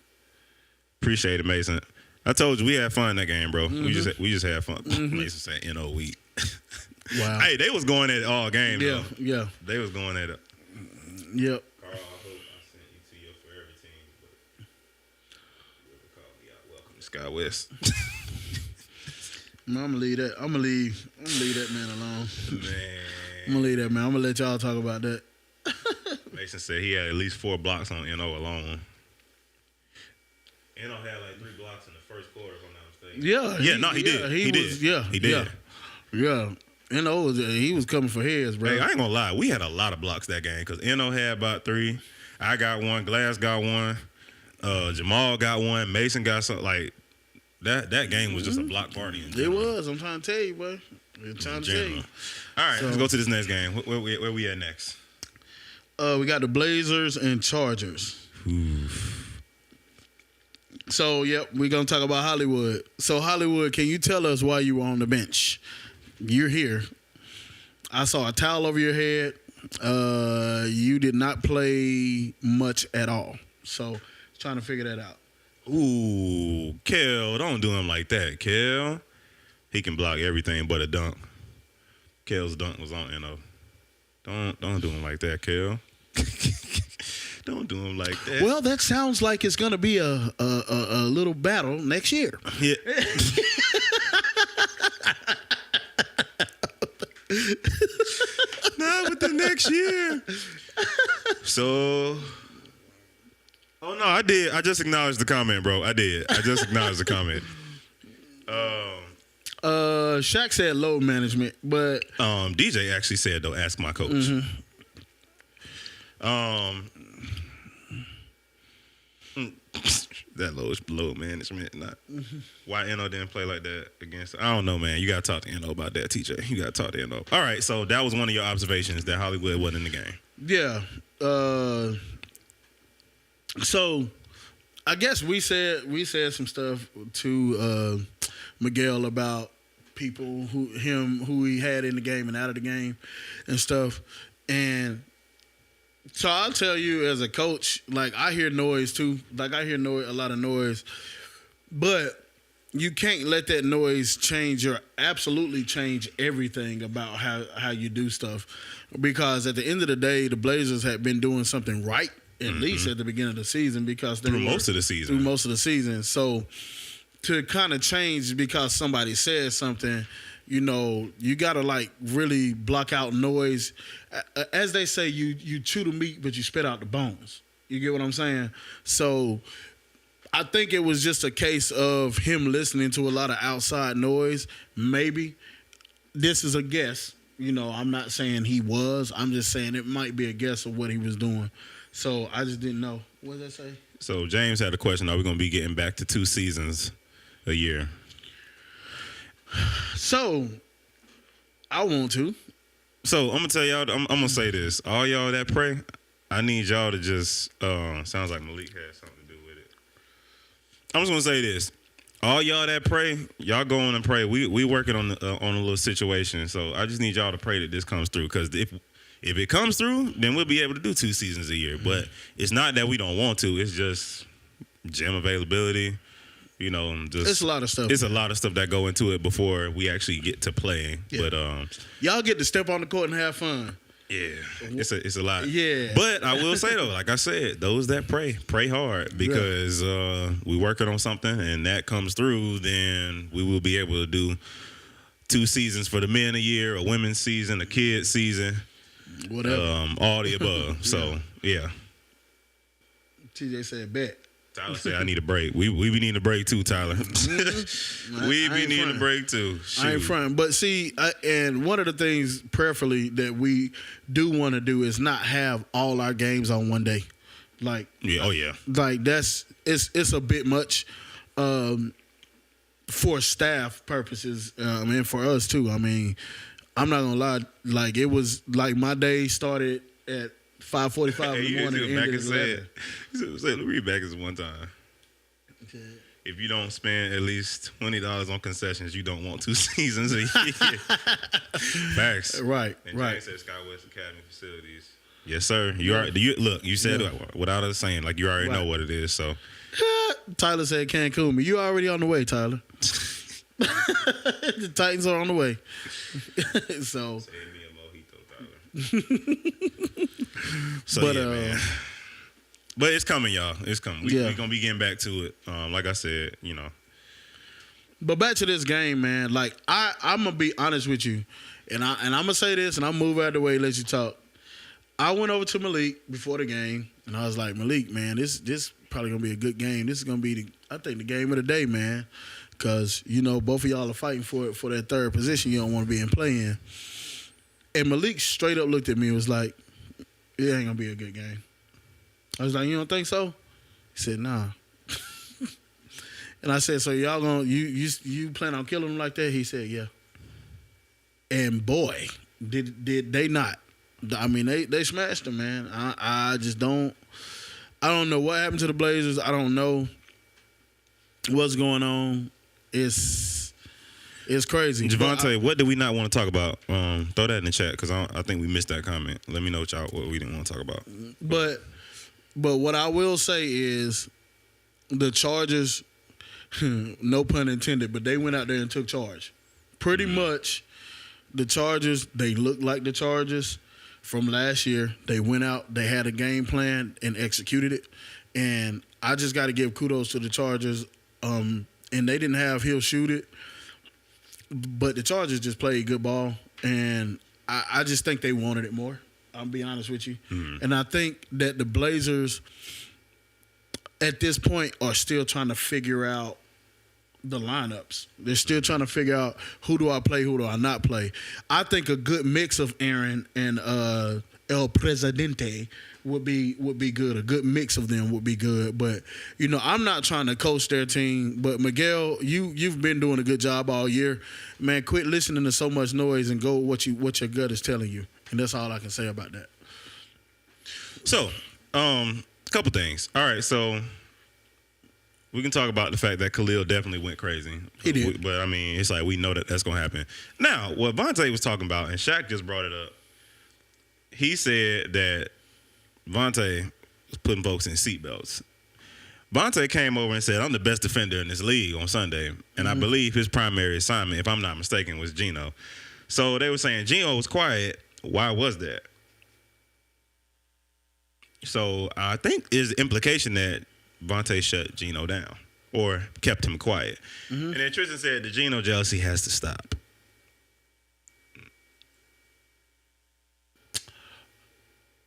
Appreciate it, Mason. I told you we had fun that game, bro. We just had fun. Mason said, "NO week." Wow. Hey, they was going at it all game. Yeah, though. yeah, They was going at it. yep. Carl, I hope I sent you to your forever team, but whoever called me out, welcome to Sky West. Man, I'm gonna leave that man alone. Man, I'm gonna leave that man. I'm gonna let y'all talk about that. Mason said he had at least 4 blocks on NO alone. NO had like 3 blocks in the first quarter, if I'm not mistaken. Yeah, He did. He did. Yeah. NO he was coming for his, bro. Hey, I ain't gonna lie. We had a lot of blocks that game because NO had about 3. I got 1. Glass got 1. Jamal got 1. Mason got something. Like that game was just a block party. In It general. was. I'm trying to tell you, boy. I'm trying to tell you. All right, So- let's go to this next game. Where we at next? We got the Blazers and Chargers. So, yep, we're going to talk about Hollywood. So, Hollywood, can you tell us why you were on the bench? You're here. I saw a towel over your head. You did not play much at all. So, trying to figure that out. Ooh, Kel, don't do him like that, Kel. He can block everything but a dunk. Kel's dunk was on, Don't do him like that, Kel. Don't do him like that. Well, that sounds like it's going to be a little battle next year. Yeah. Not with the next year. So, oh no, I did. I just acknowledged the comment, bro. I did. I just acknowledged the comment. Shaq said load management, but DJ actually said though, ask my coach. That load management, not why NO didn't play like that against. I don't know, man. You gotta talk to NO about that, TJ. You gotta talk to NO. All right, so that was one of your observations that Hollywood wasn't in the game. yeah. So I guess we said some stuff to Miguel about people who he had in the game and out of the game and stuff. And so I'll tell you as a coach, like I hear noise too. Like I hear a lot of noise. But you can't let that noise absolutely change everything about how you do stuff. Because at the end of the day, the Blazers had been doing something right, at least at the beginning of the season, because they Through were- most of the season. Through most of the season. So to kind of change because somebody says something, you got to like really block out noise. As they say, you chew the meat, but you spit out the bones. You get what I'm saying? So I think it was just a case of him listening to a lot of outside noise. Maybe. This is a guess. I'm not saying he was. I'm just saying it might be a guess of what he was doing. So I just didn't know. What did I say? So James had a question: are we going to be getting back to 2 seasons a year? So I want to. So I'm gonna tell y'all. I'm gonna say this: all y'all that pray, I need y'all to just sounds like Malik has something to do with it. I'm just gonna say this. All y'all that pray, y'all go on and pray. We working on a little situation, so I just need y'all to pray that this comes through. Because if it comes through, then we'll be able to do 2 seasons a year. But it's not that we don't want to. It's just gym availability. You know, just It's a lot of stuff. It's a lot of stuff that go into it before we actually get to playing. Yeah. But Y'all get to step on the court and have fun. yeah, it's a lot. Yeah. But I will say though, like I said, those that pray hard because we working on something, and that comes through, then we will be able to do 2 seasons for the men a year, a women's season, a kids season, Whatever. all the above. So yeah. TJ said bet. Tyler said I need a break. We be needing a break too, Tyler. We I be ain't needing a fronting. break too. I ain't Shoot. fronting. But see, and one of the things prayerfully that we do want to do is not have all our games on one day. Like, Yeah. Oh yeah. like it's a bit much for staff purposes and for us too. I mean, I'm not gonna lie, like it was like my day started at 5:45 in the morning and back ended and at 11. said, let me read back this one time. If you don't spend at least $20 on concessions, you don't want 2 seasons a year. Facts. Right, And right. James said SkyWest Academy facilities. Yes, sir. You said it without us saying, like you already know Right. what it is. So Tyler said Cancun. You already on the way, Tyler. The Titans are on the way. So, save me a mojito, Tyler. So but yeah, man. But it's coming, y'all. It's coming. Yeah. We're gonna be getting back to it. Like I said, but back to this game, man. Like I'm gonna be honest with you, and I'm gonna say this, and I'll move out of the way, let you talk. I went over to Malik before the game, and I was like, Malik, man, this probably gonna be a good game. This is gonna be I think the game of the day, man, because both of y'all are fighting for that third position. You don't want to be in play-in. And Malik straight up looked at me and was like, it ain't gonna be a good game. I was like, you don't think so? He said, nah. And I said, so y'all gonna you plan on killing him like that? He said, yeah. And boy, did they not? I mean, they smashed him, man. I just don't. I don't know what happened to the Blazers. I don't know what's going on. It's crazy. Javante, what do we not want to talk about? Throw that in the chat because I think we missed that comment. Let me know what we didn't want to talk about. But what I will say is the Chargers, no pun intended, but they went out there and took charge. Pretty much the Chargers, they look like the Chargers from last year. They went out, they had a game plan and executed it. And I just got to give kudos to the Chargers. And they didn't have Hill shoot it, but the Chargers just played good ball. And I just think they wanted it more. I'll be honest with you. And I think that the Blazers at this point are still trying to figure out the lineups. They're still trying to figure out who do I play, who do I not play. I think a good mix of Aaron and El Presidente would be good. A good mix of them would be good. But I'm not trying to coach their team. But Miguel, you've been doing a good job all year, man. Quit listening to so much noise and go what your gut is telling you. And that's all I can say about that. So, a couple things. All right, so we can talk about the fact that Khalil definitely went crazy. He did. But, I mean, it's like we know that's going to happen. Now, what Vontae was talking about, and Shaq just brought it up, he said that Vontae was putting folks in seatbelts. Vontae came over and said, I'm the best defender in this league on Sunday. And I believe his primary assignment, if I'm not mistaken, was Geno. So they were saying Geno was quiet. Why was that? So I think is the implication that Vontae shut Geno down or kept him quiet. And then Tristan said the Geno jealousy has to stop.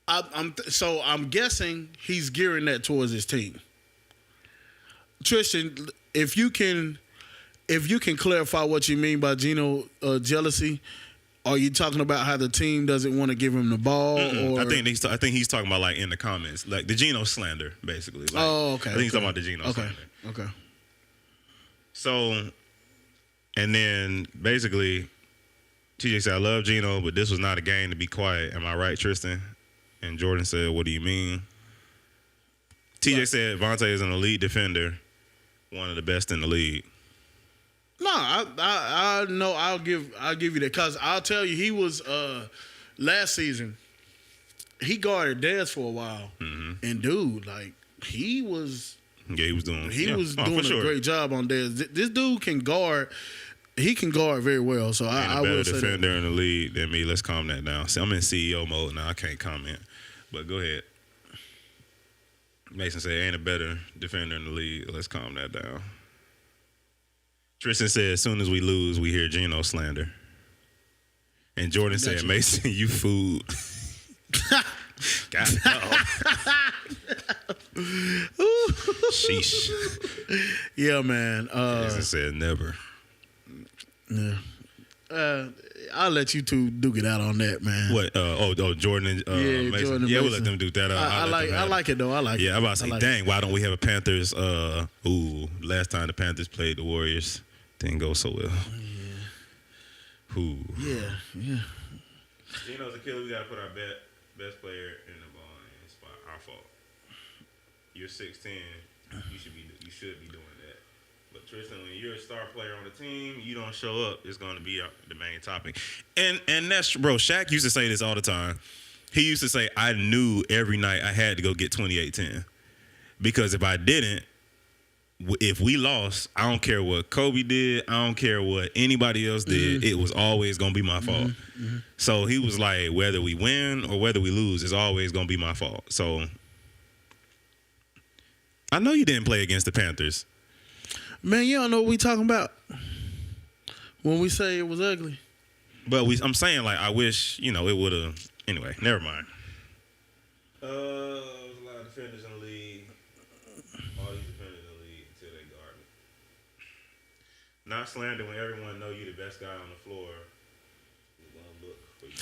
I'm guessing he's gearing that towards his team. Tristan, if you can clarify what you mean by Geno jealousy, are you talking about how the team doesn't want to give him the ball? Or? I think he's talking about like in the comments, like the Geno slander, basically. Like, okay. I think he's talking about the Geno slander. Okay. So, and then basically, TJ said, I love Geno, but this was not a game to be quiet. Am I right, Tristan? And Jordan said, "What do you mean?" TJ said Vontae is an elite defender, one of the best in the league. No, I know. I'll give you that because I'll tell you he was last season. He guarded Dez for a while, and dude, like he was doing a great job on Dez. This dude can guard. He can guard very well. So I will say that. Better defender in the league than me. Let's calm that down. See, I'm in CEO mode now. I can't comment, but go ahead. Mason said, "Ain't a better defender in the league." Let's calm that down. Tristan said, "As soon as we lose, we hear Geno slander." And Jordan said, "Mason, you food." God, sheesh. Yeah, man. Mason said, "Never." Yeah. I'll let you two duke it out on that, man. What? Jordan and Mason. Jordan and we'll Mason. let them do that. I like it though. I like it. Yeah, I'm about to say, like dang, why don't we have a Panthers? Last time the Panthers played the Warriors, didn't go so well. Yeah. Geno's a killer. We got to put our best player in the spot. Our fault. You're 6'10". You should be doing that. But Tristan, when you're a star player on the team, you don't show up. It's going to be the main topic. And that's, bro, Shaq used to say this all the time. He used to say, I knew every night I had to go get 28-10. Because if I didn't, if we lost, I don't care what Kobe did. I don't care what anybody else did. It was always going to be my fault. So he was like, whether we win or whether we lose, it's always going to be my fault. So I know you didn't play against the Panthers. Man, you don't know what we talking about when we say it was ugly. But I'm saying, like, I wish, it would have. Anyway, never mind. There's a lot of defenders in the league. All these defenders in the league until they guard me. Not slander when everyone know you the best guy on the floor. We're gonna look for you.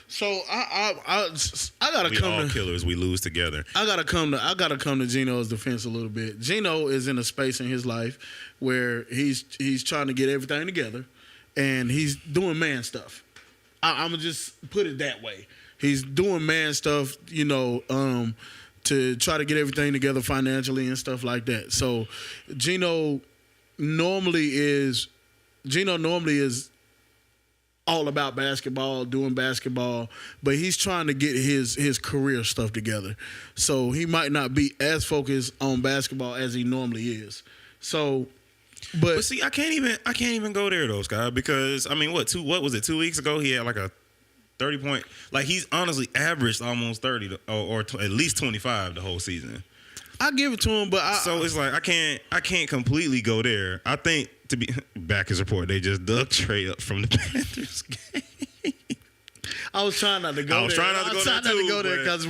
So I gotta we come all to killers. We lose together. I gotta come to Geno's defense a little bit. Geno is in a space in his life where he's trying to get everything together, and he's doing man stuff. I'm gonna just put it that way. He's doing man stuff, to try to get everything together financially and stuff like that. So Geno normally is all about basketball, doing basketball, but he's trying to get his career stuff together. So he might not be as focused on basketball as he normally is. So, but see, I can't even go there though, Scott, because what was it? 2 weeks ago he had like a 30-point. Like he's honestly averaged almost 30 or at least 25 the whole season. I give it to him, but so it's like I can't completely go there. I think to be back his report, they just dug Trey up from the Panthers game. I was trying not to go there. I was trying not to go there because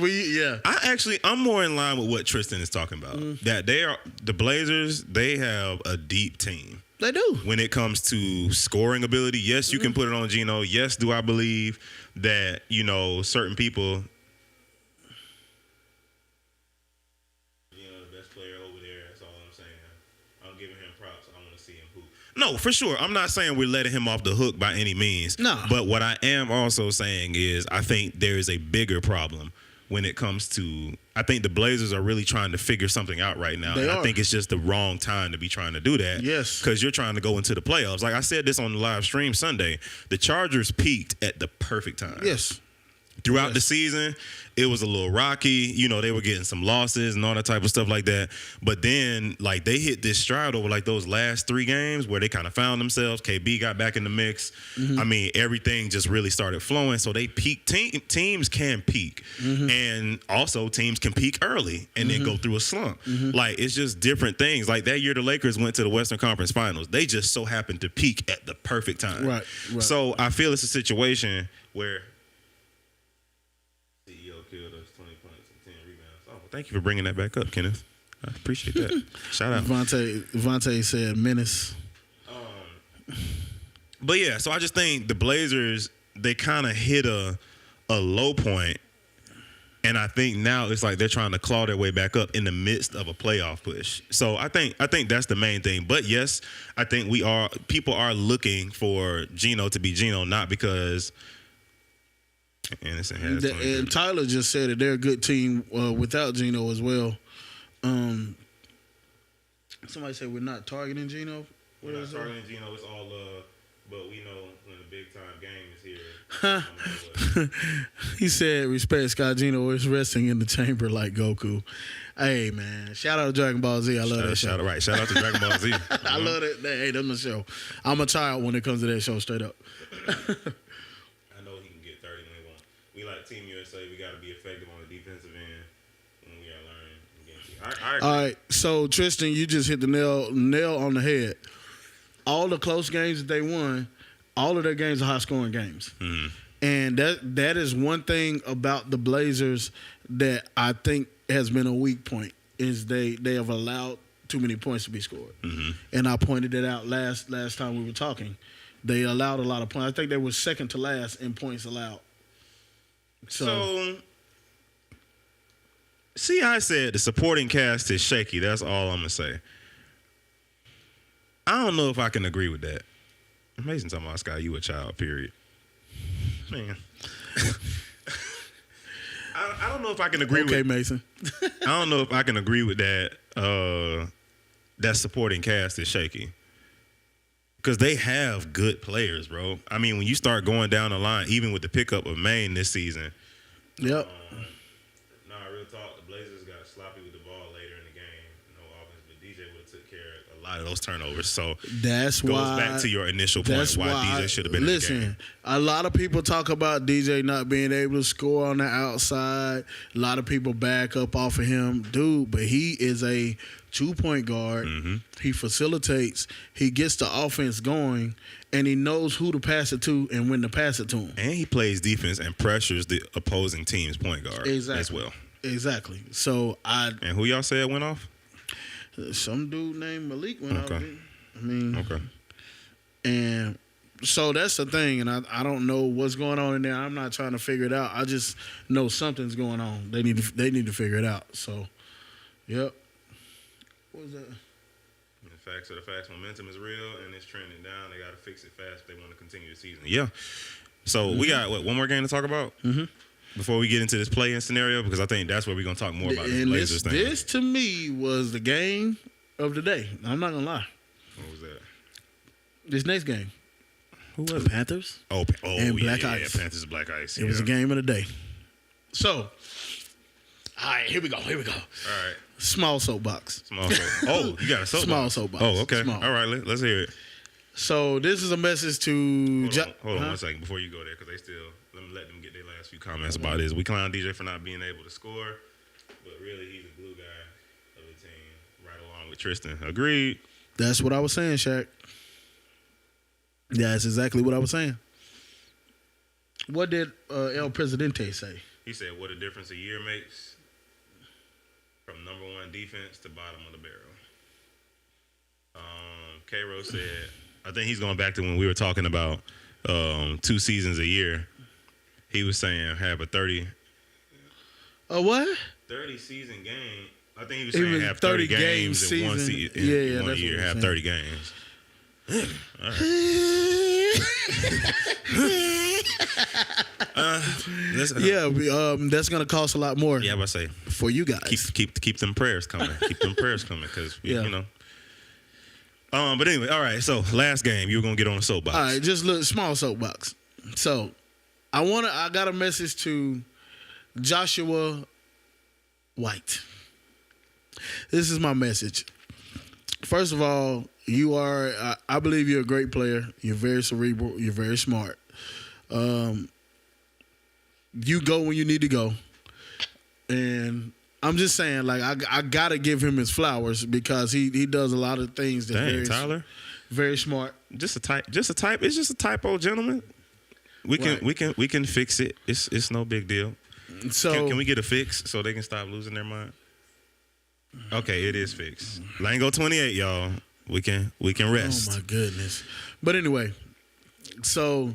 I'm more in line with what Tristan is talking about. That the Blazers, they have a deep team. They do. When it comes to scoring ability, yes, you can put it on Geno. Yes, do I believe that, certain people, the best player over there, that's all I'm saying. I'm giving him props. I want to see him hoop. No, for sure. I'm not saying we're letting him off the hook by any means. No. But what I am also saying is I think there is a bigger problem when it comes to, I think the Blazers are really trying to figure something out right now. They and are. I think it's just the wrong time to be trying to do that. Yes. Because you're trying to go into the playoffs. Like I said this on the live stream Sunday, the Chargers peaked at the perfect time. Yes. Throughout the season, it was a little rocky. They were getting some losses and all that type of stuff like that. But then, like, they hit this stride over, like, those last 3 games where they kind of found themselves. KB got back in the mix. Everything just really started flowing. So they peaked. Teams can peak. And also, teams can peak early and then go through a slump. Like, it's just different things. Like, that year the Lakers went to the Western Conference Finals. They just so happened to peak at the perfect time. Right. So I feel it's a situation where killed us 20 points and 10 rebounds. Oh, well, thank you for bringing that back up, Kenneth. I appreciate that. Shout out. Vontae said menace. But yeah, so I just think the Blazers, they kind of hit a low point, and I think now it's like they're trying to claw their way back up in the midst of a playoff push. So I think that's the main thing. But yes, I think people are looking for Geno to be Geno, not because Anderson has 23. And Tyler just said that they're a good team without Geno as well. Somebody said we're not targeting Geno. We're not targeting Geno. It's all love, but we know when the big time game is here. He said, "Respect Scott Geno is resting in the chamber like Goku." Hey man, shout out to Dragon Ball Z. I love that show. Shout out to Dragon Ball Z. I love that. Hey, that's my show. I'm a child when it comes to that show. Straight up. I know he can get 30 when he wants. We like Team USA. We got to be effective on the defensive end, and we got to learn. All right. So Tristan, you just hit the nail on the head. All the close games that they won, all of their games are high scoring games. Mm-hmm. And that is one thing about the Blazers that I think has been a weak point is they have allowed too many points to be scored. Mm-hmm. And I pointed it out last time we were talking. They allowed a lot of points. I think they were second to last in points allowed. So see, I said the supporting cast is shaky. That's all I'm gonna say. I don't know if I can agree with that. Amazing talking about Scott, you a child, period. Man. I don't know if I can agree with Okay, Mason. I don't know if I can agree with that. That supporting cast is shaky. Because they have good players, bro. I mean, when you start going down the line, even with the pickup of Maine this season. Yep. Real talk, the Blazers got sloppy with the ball later in the game. No offense, but DJ would have took care of a lot of those turnovers. So that's goes why back to your initial point why DJ should have been in the game. Listen, a lot of people talk about DJ not being able to score on the outside. A lot of people back up off of him. Dude, but he is a 2-point guard. Mm-hmm. He facilitates. He gets the offense going, and he knows who to pass it to and when to pass it to him. And he plays defense and pressures the opposing team's point guard as well. Exactly. So And who y'all said went off? some dude named Malik went off. Okay. I mean, Okay. And so that's the thing, and I don't know what's going on in there. I'm not trying to figure it out. I just know something's going on. They need to figure it out. So, yep. What was that? The facts are the facts. Momentum is real, and it's trending down. They got to fix it fast if they want to continue the season. Yeah. So we got one more game to talk about before we get into this play-in scenario, because I think that's where we're gonna talk more about this Blazers thing. This to me was the game of the day. I'm not gonna lie. What was that? This next game. Who was The it? Panthers. And Black yeah, Ice. Yeah, Panthers and Black Ice. It was a game of the day. So, all right, here we go. All right. Small soapbox. Small soapbox. Oh, you got a soapbox. Small soapbox. Oh, okay. Small. All right, let's hear it. So this is a message to. Hold on 1 second before you go there, because let them get their last few comments about this. We clown DJ for not being able to score, but really he's a glue guy of the team, right along with Tristan. Agreed. That's what I was saying, Shaq. Yeah, that's exactly what I was saying. What did El Presidente say? He said, "What a difference a year makes from #1 defense to bottom of the barrel." K-Rose said, I think he's going back to when we were talking about 2 seasons a year. He was saying have a 30. A what? 30 season game. I think he was It saying was have 30 games season. in one season. Yeah, one that's year. what he Have was 30 games. That's gonna cost a lot more. Yeah, I say for you guys. Keep them prayers coming. Keep them prayers coming, because Yeah. you know. But anyway, all right. So last game, you were gonna get on a soapbox. All right, just look, small soapbox. So I got a message to Joshua White. This is my message. First of all, I believe you're a great player. You're very cerebral. You're very smart. You go when you need to go. And I'm just saying, like, I got to give him his flowers, because he does a lot of things that's Tyler, very smart. just a type. It's just a typo, gentlemen. We can fix it. It's no big deal. So Can we get a fix so they can stop losing their mind? Okay, it is fixed. Lango 28, y'all. We can rest. Oh my goodness. But anyway, so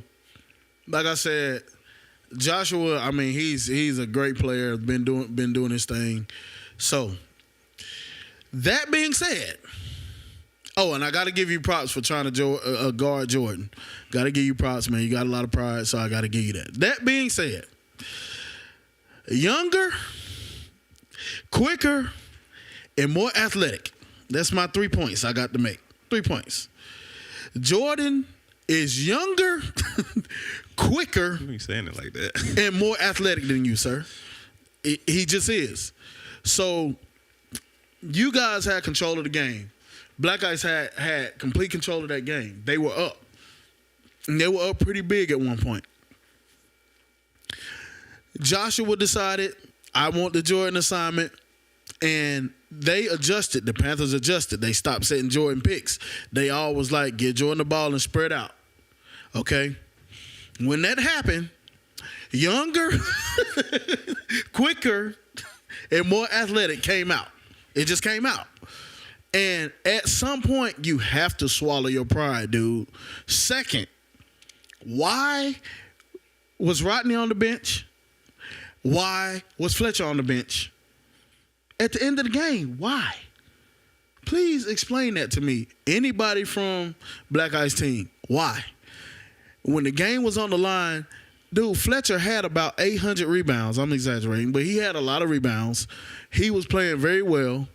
like I said, Joshua, I mean, he's a great player, been doing his thing. So that being said, and I got to give you props for trying to guard Jordan. Got to give you props, man. You got a lot of pride, so I got to give you that. That being said, Younger, quicker, and more athletic. That's my 3 points I got to make. 3 points. Jordan is younger, quicker, You ain't saying it like that. and more athletic than you, sir. He just is. So you guys had control of the game. Black Ice had complete control of that game. They were up. And they were up pretty big at one point. Joshua decided, I want the Jordan assignment. And they adjusted. The Panthers adjusted. They stopped setting Jordan picks. They all was like, get Jordan the ball and spread out. Okay? When that happened, younger, quicker, and more athletic came out. It just came out. And at some point, you have to swallow your pride, dude. Second, why was Rodney on the bench? Why was Fletcher on the bench? At the end of the game, why? Please explain that to me. Anybody from Black Ice team, why? When the game was on the line, dude, Fletcher had about 800 rebounds. I'm exaggerating, but he had a lot of rebounds. He was playing very well.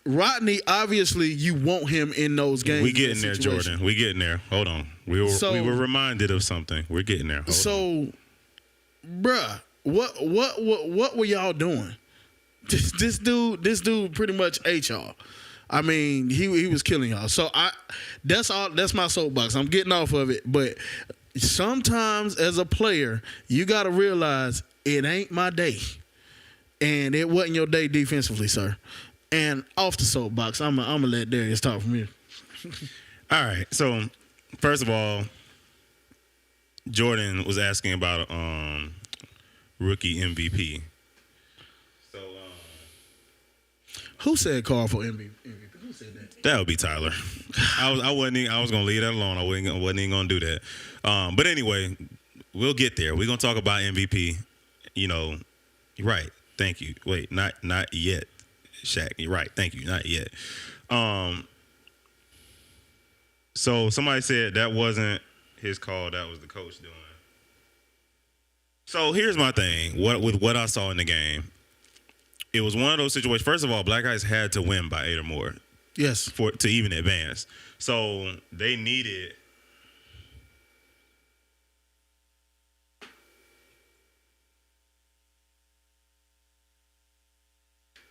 Rodney, obviously, you want him in those games. We getting there, Jordan. We getting there. Hold on. We were reminded of something. We're getting there. Hold on. Bruh, what were y'all doing? This dude pretty much ate y'all. I mean, he was killing y'all. So that's my soapbox. I'm getting off of it, but sometimes as a player, you got to realize it ain't my day. And it wasn't your day defensively, sir. And off the soapbox, I'm gonna let Darius talk from here. All right. So, first of all, Jordan was asking about rookie MVP. So, who said call for MVP? Who said that? That would be Tyler. I was gonna leave that alone. I wasn't even gonna do that. But anyway, we'll get there. We're gonna talk about MVP. You know, right? Thank you. Wait, not yet, Shaq. You're right. Thank you. Not yet. So somebody said that wasn't his call. That was the coach doing. So here's my thing. With what I saw in the game, it was one of those situations. First of all, Black Ice had to win by 8 or more. Yes. To even advance. So they needed.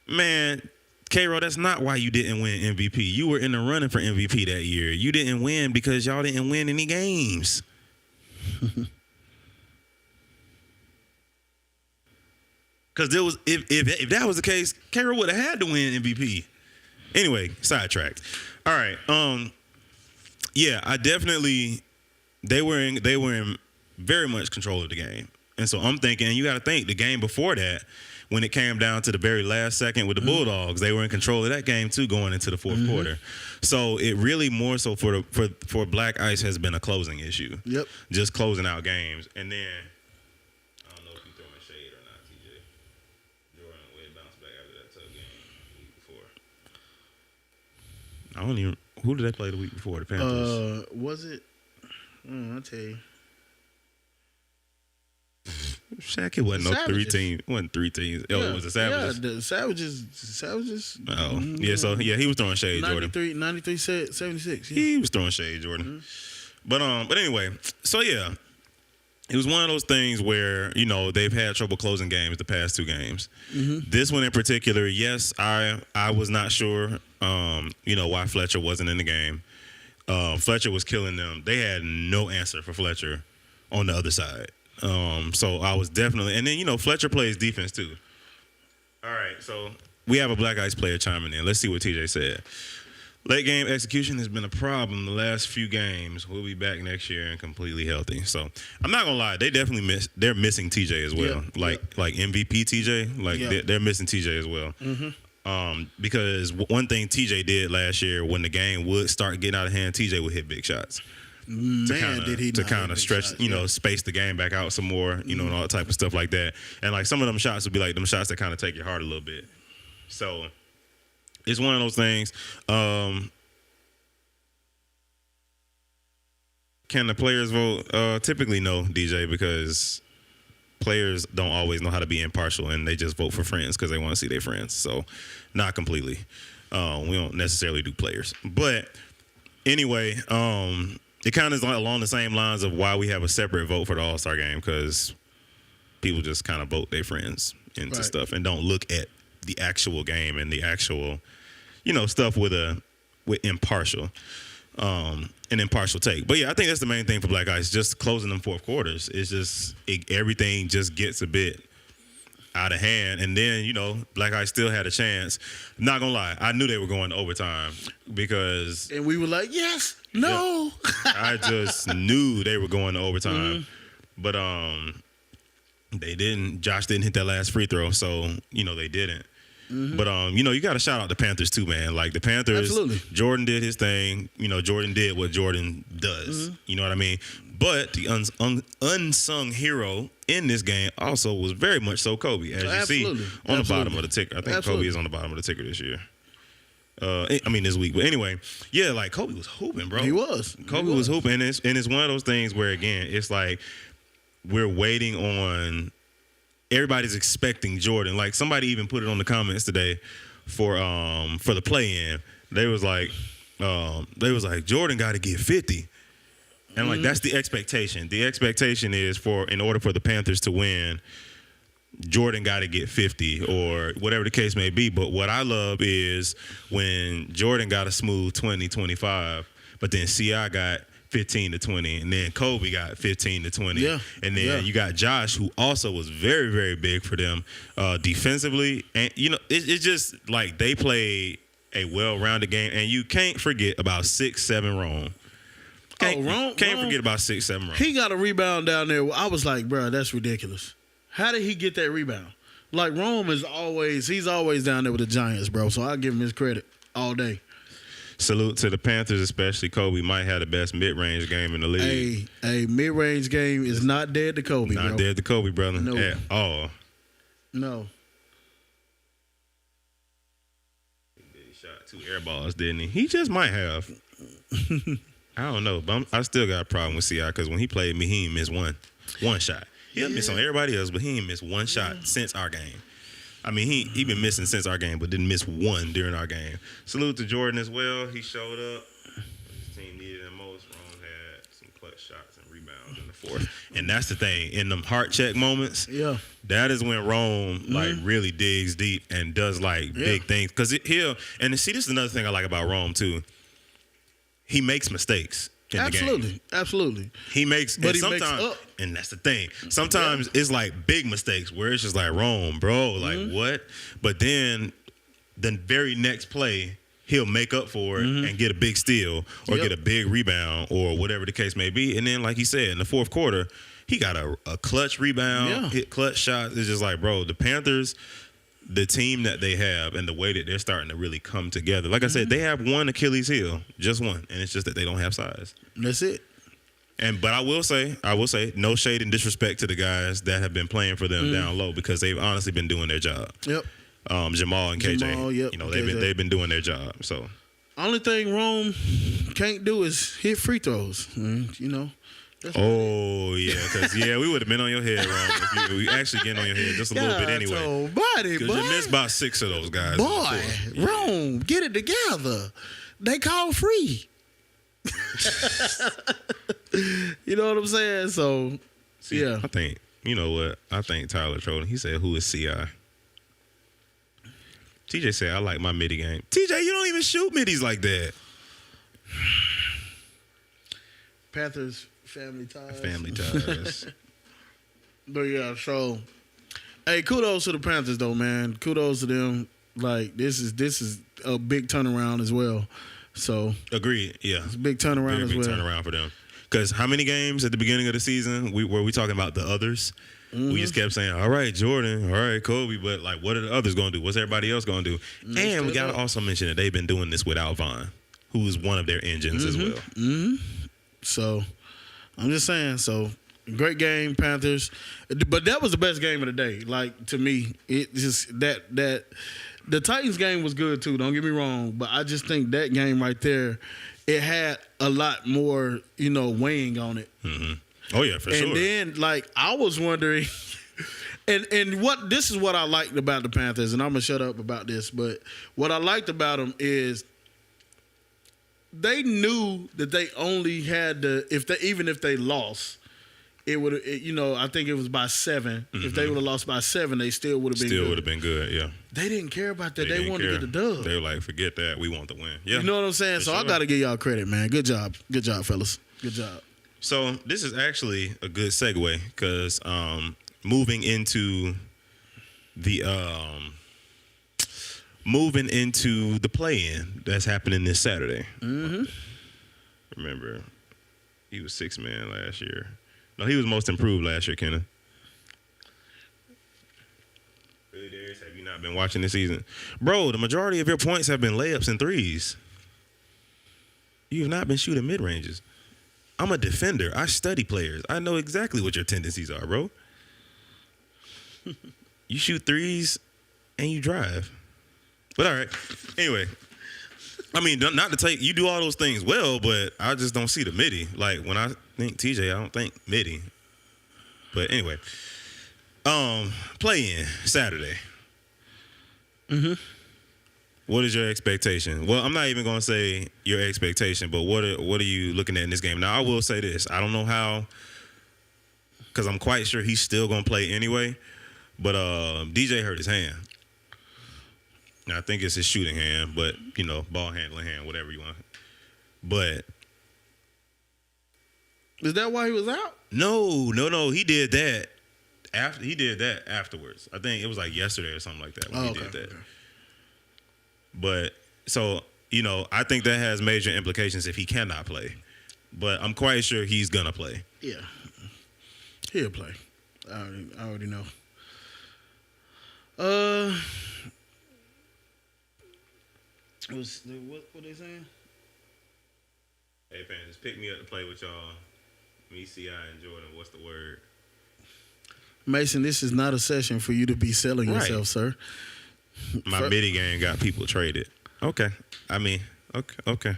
Man, K-Ro, that's not why you didn't win MVP. You were in the running for MVP that year. You didn't win because y'all didn't win any games. Because there was if that was the case, K-Ro would have had to win MVP. Anyway, sidetracked. All right. Yeah, I definitely they were in very much control of the game. And so I'm thinking, you got to think the game before that, when it came down to the very last second with the Bulldogs, they were in control of that game too going into the fourth quarter. So it really more so for Black Ice has been a closing issue. Yep. Just closing out games. And then I don't know if you throwing shade or not, TJ. Jordan way bounced back after that tough game the week before. I don't even who did they play the week before? The Panthers. Was it? I'll tell you. Shaq, it wasn't no 3 teams. It wasn't 3 teams. Oh, it was the Savages. Yeah, the Savages. Oh, yeah. So yeah, he was throwing shade, Jordan. 93, 76. Yeah. He was throwing shade, Jordan. But anyway, so yeah, it was one of those things where they've had trouble closing games the past 2 games. This one in particular, yes, I was not sure, why Fletcher wasn't in the game. Fletcher was killing them. They had no answer for Fletcher on the other side. So I was definitely, and then Fletcher plays defense too. All right, so we have a Black Ice player chiming in. Let's see what TJ said. Late game execution has been a problem the last few games. We'll be back next year and completely healthy. So I'm not gonna lie, they definitely they're missing TJ as well. Like MVP TJ, they're missing TJ as well. Because one thing TJ did last year when the game would start getting out of hand, TJ would hit big shots. To kind of stretch, space the game back out some more, and all that type of stuff like that. And like some of them shots would be like them shots that kind of take your heart a little bit. So it's one of those things. Can the players vote? Typically no, DJ, because players don't always know how to be impartial, and they just vote for friends because they want to see their friends. So, not completely. We don't necessarily do players, but anyway, it kind of is along the same lines of why we have a separate vote for the All-Star game, because people just kind of vote their friends into stuff and don't look at the actual game and the actual, stuff with impartial. An impartial take. But yeah, I think that's the main thing for Black Ice, just closing them fourth quarters. It's just everything just gets a bit out of hand, and then Black Ice still had a chance. Not gonna lie, I knew they were going to overtime because and we were like, yes, no. I just knew they were going to overtime, but they didn't. Josh didn't hit that last free throw, so they didn't. But you got to shout out the Panthers too, man. Like the Panthers, absolutely. Jordan did his thing. Jordan did what Jordan does. You know what I mean? But the unsung hero in this game also was very much so Kobe, as you see on the bottom of the ticker. I think Kobe is on the bottom of the ticker this year. This week. But anyway, yeah, like Kobe was hooping, bro. He was. Kobe was hooping, and it's one of those things where again, it's like we're waiting on. Everybody's expecting Jordan. Like somebody even put it on the comments today for the play-in. They was like Jordan got to get 50, and like that's the expectation. The expectation is in order for the Panthers to win, Jordan got to get 50 or whatever the case may be. But what I love is when Jordan got a smooth 20, 25, but then CI got 15 to 20, and then Kobe got 15 to 20. Yeah. And then you got Josh, who also was very, very big for them defensively. And, it's just like they played a well-rounded game, and you can't forget about 6'7" Rome. Can't forget about 6'7" Rome. He got a rebound down there. I was like, bro, that's ridiculous. How did he get that rebound? Like, Rome he's always down there with the Giants, bro, so I'll give him his credit all day. Salute to the Panthers, especially Kobe. Might have the best mid-range game in the league. Hey, mid-range game is not dead to Kobe, Not dead to Kobe, brother. No. At all. No. He shot 2 air balls, didn't he? He just might have. I don't know, but I still got a problem with CI because when he played me, he missed one shot. He'll miss on everybody else, but he ain't missed one shot since our game. I mean, he been missing since our game, but didn't miss one during our game. Salute to Jordan as well. He showed up. His team needed him most. Rome had some clutch shots and rebounds in the fourth. And that's the thing. In them heart check moments, that is when Rome like really digs deep and does like big things. Because and see, this is another thing I like about Rome too. He makes mistakes. Absolutely. He makes, but he makes up. And that's the thing. Sometimes it's like big mistakes where it's just like Rome, bro, like what? But then the very next play, he'll make up for it and get a big steal or get a big rebound or whatever the case may be. And then, like he said, in the fourth quarter, he got a clutch rebound, hit clutch shots. It's just like, bro, the Panthers, the team that they have and the way that they're starting to really come together. Like I said, they have one Achilles heel, just one, and it's just that they don't have size. That's it. But I will say, no shade and disrespect to the guys that have been playing for them down low because they've honestly been doing their job. Yep. Jamal and KJ, they've been doing their job. So, only thing Rome can't do is hit free throws. Oh, yeah, because, we would have been on your head, Ron, if we actually get on your head just a little bit anyway. Because you missed about 6 of those guys. Boy, Rome, get it together. They call free. You know what I'm saying? So, yeah. I think, you know what? I think Tyler trolling. He said, who is CI? TJ said, I like my midi game. TJ, you don't even shoot middies like that. Panthers. Family ties. But yeah, so hey, kudos to the Panthers though, man. Kudos to them. Like this is a big turnaround as well. So agreed. Yeah, it's a big turnaround as well. Big turnaround for them. Because how many games at the beginning of the season were we talking about the others? We just kept saying, all right, Jordan, all right, Kobe, but like, what are the others going to do? What's everybody else going to do? And we got to also mention that they've been doing this without Vaughn, who is one of their engines as well. So. I'm just saying, so great game, Panthers. But that was the best game of the day. Like, to me, it just that the Titans game was good too, don't get me wrong. But I just think that game right there, it had a lot more, weighing on it. Oh, yeah, for sure. And then, like, I was wondering And what this is what I liked about the Panthers, and I'm gonna shut up about this, but what I liked about them is they knew that they only had even if they lost, it would I think it was by 7. Mm-hmm. If they would have lost by 7, they still would have been Still would have been good, yeah. They didn't care about that. They wanted to get the dub. They were like, forget that. We want the win. Yeah. You know what I'm saying? So I got to give y'all credit, man. Good job. Good job, fellas. Good job. So this is actually a good segue because moving into the play-in that's happening this Saturday. Mm-hmm. Remember, he was 6th man last year. No, he was most improved last year, Kenna. Really, Darius, have you not been watching this season? Bro, the majority of your points have been layups and threes. You have not been shooting mid-ranges. I'm a defender. I study players. I know exactly what your tendencies are, bro. You shoot threes and you drive. But all right. Anyway, I mean, not to take, you do all those things well, but I just don't see the midi. Like when I think TJ, I don't think midi. But anyway, play in Saturday. Mm-hmm. What is your expectation? Well, I'm not even gonna say your expectation, but what are you looking at in this game? Now, I will say this: I don't know how, because I'm quite sure he's still gonna play anyway. But DJ hurt his hand. Now, I think it's his shooting hand, but ball handling hand, whatever you want. But is that why he was out? No. He did that afterwards. I think it was like yesterday or something like that when he did that. Okay. But so I think that has major implications if he cannot play. But I'm quite sure he's gonna play. Yeah, he'll play. I already know. What they saying? Hey, fans, just pick me up to play with y'all. Me, CI, and Jordan. What's the word? Mason, this is not a session for you to be selling yourself, sir. My midi game got people traded. Okay. I mean, okay.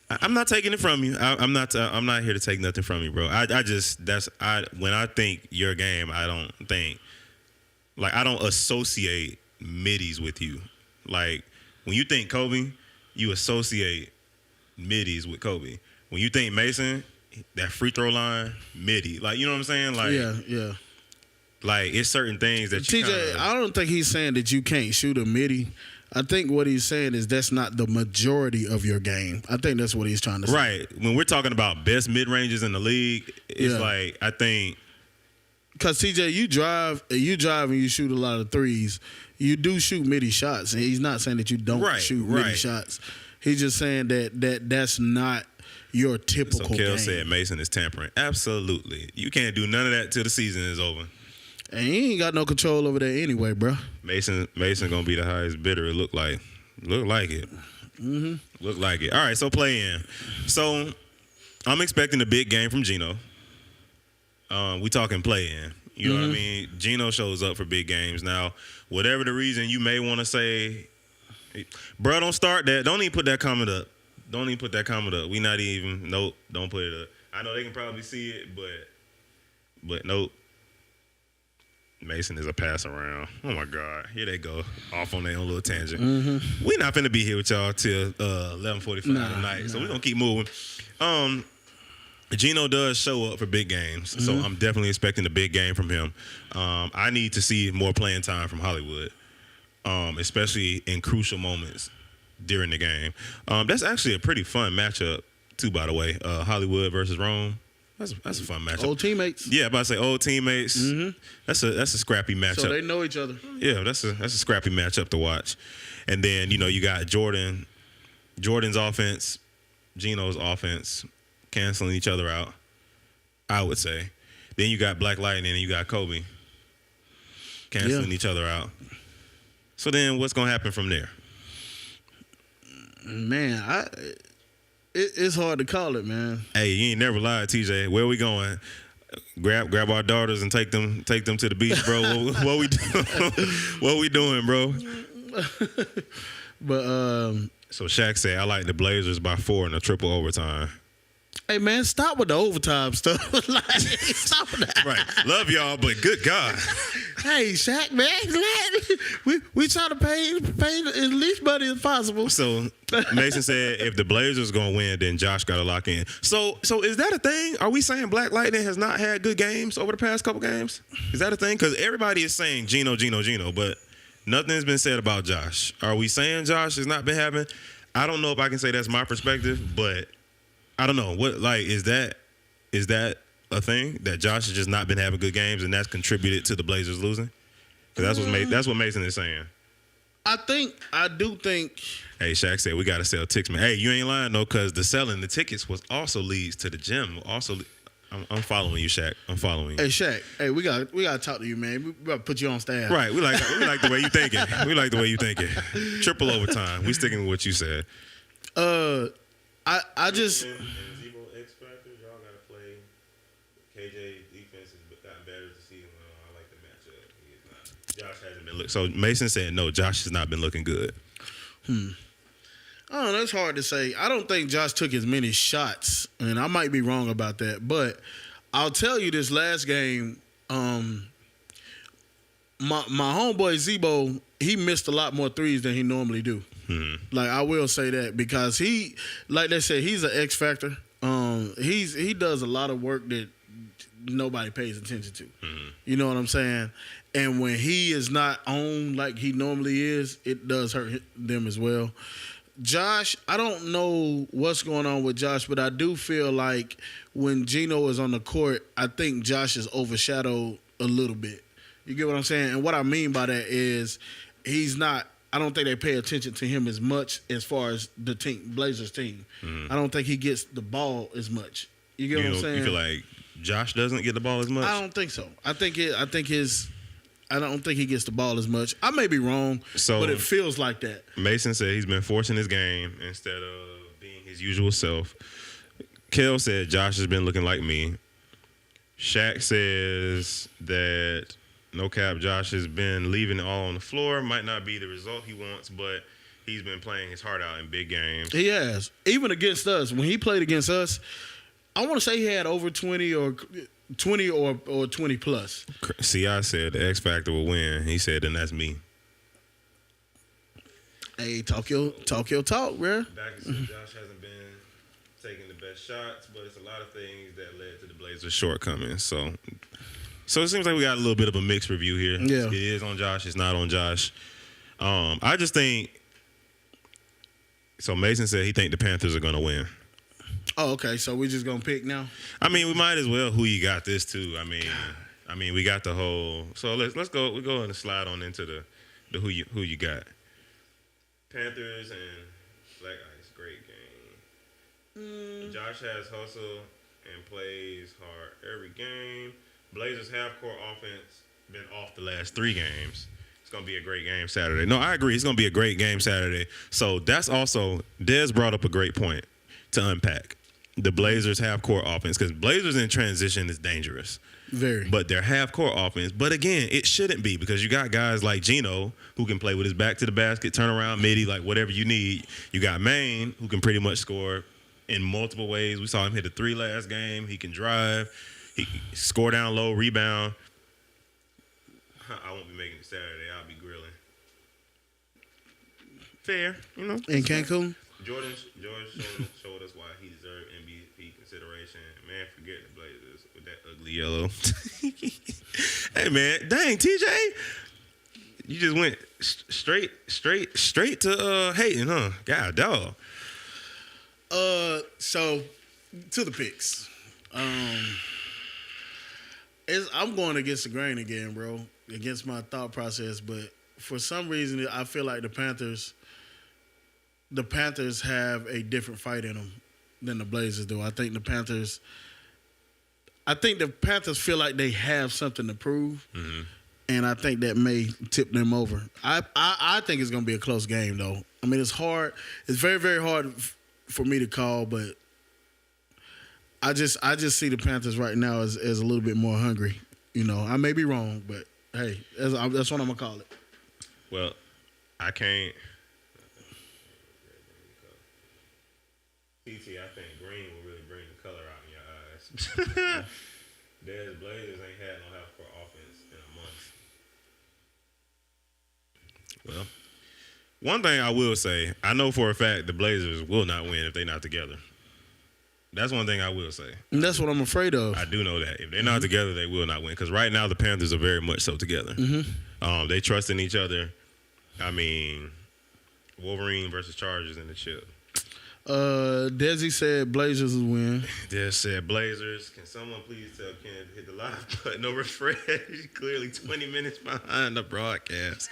I'm not taking it from you. I'm not here to take nothing from you, bro. When I think your game, I don't associate middies with you. Like when you think Kobe, you associate middies with Kobe. When you think Mason, that free throw line, midi. Like, you know what I'm saying? Like, yeah. Like, it's certain things that you TJ, I don't think he's saying that you can't shoot a midi. I think what he's saying is that's not the majority of your game. I think that's what he's trying to say. Right. When we're talking about best mid-ranges in the league, it's like, I think. Because, TJ, you drive and you shoot a lot of threes. You do shoot midi shots. And he's not saying that you don't shoot midi shots. He's just saying that's not your typical game. So Kel said Mason is tampering. Absolutely. You can't do none of that till the season is over. And he ain't got no control over there anyway, bro. Mason gonna be the highest bidder. It look like it. Mm-hmm. Look like it. All right, so play in. So I'm expecting a big game from Gino. We talking play in. You know what I mean? Gino shows up for big games. Now, whatever the reason you may want to say, bro, don't start that. Don't even put that comment up. We not even. Nope. Don't put it up. I know they can probably see it, but nope. Mason is a pass around. Oh my God, here they go off on their own little tangent. Mm-hmm. We not finna be here with y'all till 11:45 tonight, so we gonna keep moving. Gino does show up for big games, so I'm definitely expecting a big game from him. I need to see more playing time from Hollywood, especially in crucial moments during the game. That's actually a pretty fun matchup too, by the way. Hollywood versus Rome. That's a fun matchup. Old teammates. Yeah, about to say old teammates. Mm-hmm. That's a scrappy matchup. So they know each other. Yeah, that's a scrappy matchup to watch. And then you got Jordan's offense, Gino's offense, canceling each other out. I would say. Then you got Black Lightning and you got Kobe canceling each other out. So then, what's gonna happen from there? Man, It's hard to call it, man. Hey, you ain't never lied, TJ. Where we going? Grab our daughters and take them to the beach, bro. What we doing? What we doing, bro? But so Shaq said, I like the Blazers by 4 in a triple overtime. Hey man, stop with the overtime stuff. Like, stop with that. Right. Love y'all, but good God. Hey, Shaq, man, we try to pay as least money as possible. So Mason said if the Blazers gonna win, then Josh gotta lock in. So is that a thing? Are we saying Black Lightning has not had good games over the past couple games? Is that a thing? Because everybody is saying Gino, but nothing's been said about Josh. Are we saying Josh has not been having? I don't know if I can say that's my perspective, but I don't know. What is that a thing that Josh has just not been having good games and that's contributed to the Blazers losing? Because that's what Mason is saying. I do think. Hey, Shaq said we got to sell tickets, man. Hey, you ain't lying though, because the selling the tickets was also leads to the gym. Also, I'm following you, Shaq. I'm following you. Hey, Shaq. Hey, we got to talk to you, man. We got to put you on staff. Right. We like the way you thinking. We like the way you thinking. Triple overtime. We sticking with what you said. I just. Zebo X Factor, y'all gotta play. KJ defense has gotten better this season. I like the matchup. Josh hasn't been looking. So Mason said no. Josh has not been looking good. Oh, that's hard to say. I don't think Josh took as many shots, and I might be wrong about that. But I'll tell you, this last game, my homeboy Zebo, he missed a lot more threes than he normally do. Like, I will say that, because he, like they said, he's an X factor. He does a lot of work that nobody pays attention to. You know what I'm saying? And when he is not on like he normally is, it does hurt them as well. Josh, I don't know what's going on with Josh, but I do feel like when Gino is on the court, I think Josh is overshadowed a little bit. You get what I'm saying? And what I mean by that is he's not. I don't think they pay attention to him as much as far as the team, Blazers team. I don't think he gets the ball as much. You get what I'm saying? You feel like Josh doesn't get the ball as much? I don't think so. I don't think he gets the ball as much. I may be wrong, but it feels like that. Mason said he's been forcing his game instead of being his usual self. Kel said Josh has been looking like me. Shaq says that no cap, Josh has been leaving it all on the floor. Might not be the result he wants, but he's been playing his heart out in big games. He has. Even against us. When he played against us, I want to say he had over 20 or 20 plus. See, I said the X Factor will win. He said, then that's me. Hey, talk your talk, bro. Back said Josh hasn't been taking the best shots, but it's a lot of things that led to the Blazers' shortcomings. So it seems like we got a little bit of a mixed review here. Yeah. It is on Josh. It's not on Josh. I just think – so Mason said he think the Panthers are going to win. Oh, okay. So we're just going to pick now? I mean, we might as well who you got this to. I mean, we got the whole – so let's go – we'll go and slide on into the who you got. Panthers and Black Ice, great game. Josh has hustle and plays hard every game. Blazers half-court offense been off the last 3 games. It's going to be a great game Saturday. No, I agree. It's going to be a great game Saturday. So that's also – Dez brought up a great point to unpack. The Blazers half-court offense, because Blazers in transition is dangerous. Very. But their half-court offense. But again, it shouldn't be, because you got guys like Gino who can play with his back to the basket, turn around, midi, like whatever you need. You got Maine who can pretty much score in multiple ways. We saw him hit a 3 last game. He can drive. He can score down low, rebound. I won't be making it Saturday. I'll be grilling. Fair, you know. In Cancun? George showed us why he deserved MVP consideration. Man, forget the Blazers with that ugly yellow. Hey, man. Dang, TJ. You just went straight to hating, huh? God, dog. So, to the picks. I'm going against the grain again, bro. Against my thought process, but for some reason, I feel like the Panthers have a different fight in them than the Blazers do. I think the Panthers feel like they have something to prove, and I think that may tip them over. I think it's going to be a close game, though. I mean, it's hard. It's very, very hard for me to call, but I just see the Panthers right now as a little bit more hungry. You know, I may be wrong, but hey, that's what I'm gonna call it. Well, I can't. TT, I think green will really bring the color Dez Blazers ain't had no half-court offense in a month. Well, one thing I will say, I know for a fact the Blazers will not win if they're not together. That's one thing I will say. And that's what I'm afraid of. I do know that. If they're not together, they will not win. Because right now, the Panthers are very much so together. They trust in each other. I mean, Wolverine versus Chargers in the chip. Desi said Blazers will win. Des said Blazers. Can someone please tell Ken to hit the live button? No refresh. Clearly 20 minutes behind the broadcast.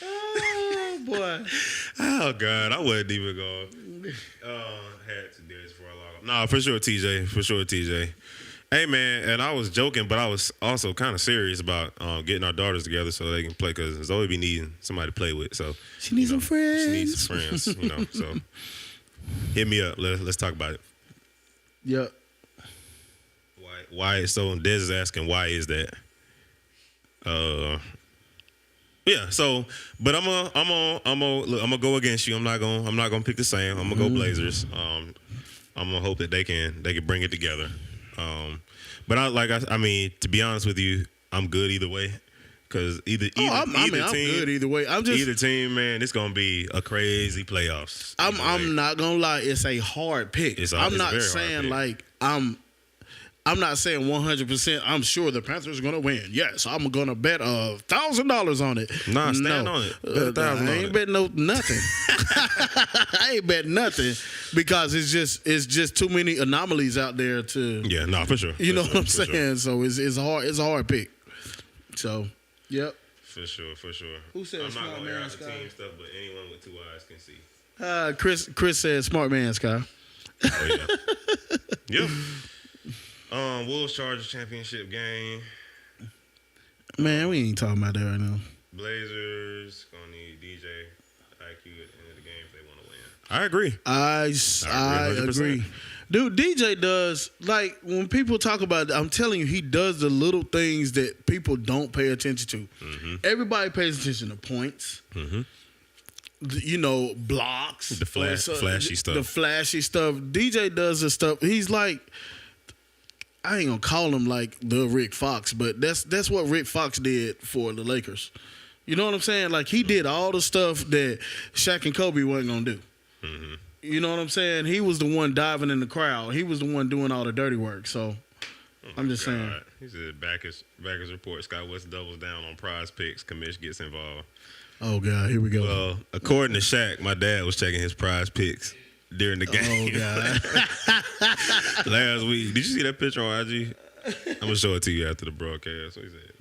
Oh, boy. Oh, God. I wasn't even going. Had to do this for a long. Nah, for sure, TJ. For sure, TJ. Hey, man, and I was joking, but I was also kind of serious about getting our daughters together so they can play, because Zoe be needing somebody to play with. So She needs some friends. She needs some friends, so hit me up. Let's talk about it. Yep. Why? So Dez is asking, why is that? Yeah. So, but I'm gonna go against you. I'm not gonna pick the same. I'm gonna go Blazers. I'm gonna hope that they can bring it together. But I mean, to be honest with you, I'm good either way. Because either team, I'm good either way. Either team, man, it's gonna be a crazy playoffs. I'm not gonna lie, it's a hard pick. I'm not saying like I'm not saying 100%. I'm sure the Panthers are gonna win. Yes, I'm gonna bet $1,000 on it. Nah, stand on it. Bet $1,000 I ain't betting nothing. I ain't betting nothing because it's just too many anomalies out there to. Yeah, no, for sure. You know what I'm saying? So it's hard. It's a hard pick. So, yep. For sure. Who said I'm smart not gonna air man, out the Sky? team stuff, but anyone with 2 eyes can see. Chris said smart man, Sky. Oh yeah. Yep. Wolves Chargers championship game. Man, we ain't talking about that right now. Blazers gonna need DJ IQ at the end of the game if they want to win. I agree. I agree. Dude, DJ does, like, when people talk about it, I'm telling you, he does the little things that people don't pay attention to. Mm-hmm. Everybody pays attention to points. Mm-hmm. Blocks. The flashy stuff. The flashy stuff. DJ does the stuff. He's like, I ain't gonna call him like the Rick Fox, but that's what Rick Fox did for the Lakers. You know what I'm saying? Like, he did all the stuff that Shaq and Kobe wasn't gonna do. Mm-hmm. You know what I'm saying? He was the one diving in the crowd. He was the one doing all the dirty work. So I'm just saying. He said Backers report. Scott West doubles down on prize picks. Commish gets involved. Oh God, here we go. Well, according to Shaq, my dad was checking his prize picks during the game. Oh God. Last week. Did you see that picture on IG? I'm gonna show it to you after the broadcast. What he said.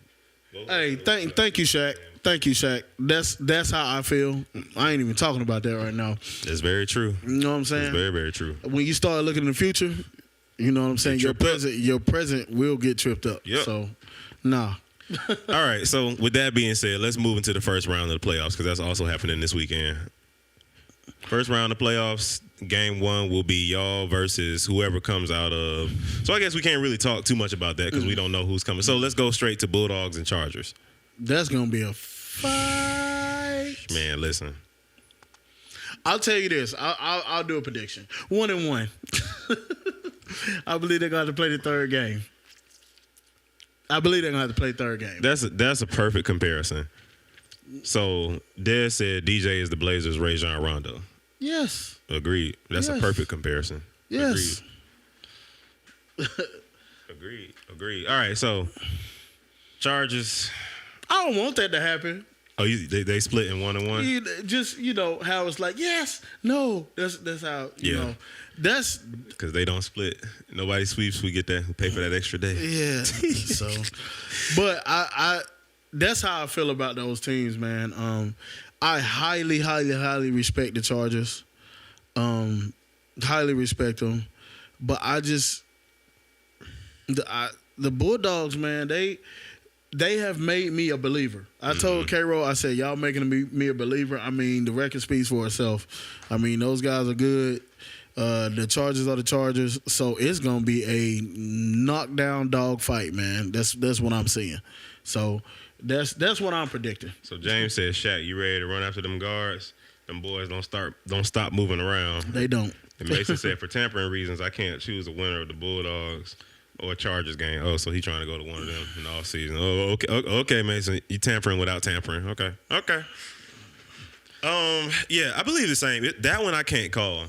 Hey, thank you, Shaq. Thank you, Shaq. That's how I feel. I ain't even talking about that right now. That's very true. You know what I'm saying? It's very, very true. When you start looking in the future, you know what I'm saying? Your present will get tripped up. Yep. So, nah. All right. So with that being said, let's move into the first round of the playoffs because that's also happening this weekend. First round of playoffs, game 1 will be y'all versus whoever comes out of. So I guess we can't really talk too much about that because we don't know who's coming. So let's go straight to Bulldogs and Chargers. That's gonna be a fight. Man, listen. I'll tell you this. I'll do a prediction. 1-1. I believe they're gonna have to play the third game. That's a perfect comparison. So Dez said DJ is the Blazers' Rajon Rondo. Yes. Agreed. That's a perfect comparison. Yes. Agreed. All right, so Chargers. I don't want that to happen. Oh, they split in 1-1? Just, how it's like, yes, no. That's how, you know. That's because they don't split. Nobody sweeps. We get that. We pay for that extra day. Yeah. So, but I that's how I feel about those teams, man. I highly, highly, highly respect the Chargers. Highly respect them, but I just the Bulldogs, man. They have made me a believer. I told K-Roll, I said, y'all making me a believer. I mean, the record speaks for itself. I mean, those guys are good. The Chargers are the Chargers. So it's going to be a knockdown dog fight, man. That's what I'm seeing. So that's what I'm predicting. So James says, Shaq, you ready to run after them guards? them boys don't stop moving around. They don't. And Mason said, for tampering reasons, I can't choose a winner of the Bulldogs or Chargers game. Oh, so he trying to go to one of them in the off season. Oh, okay, Mason. You tampering without tampering. Okay. Yeah, I believe the same. That one I can't call.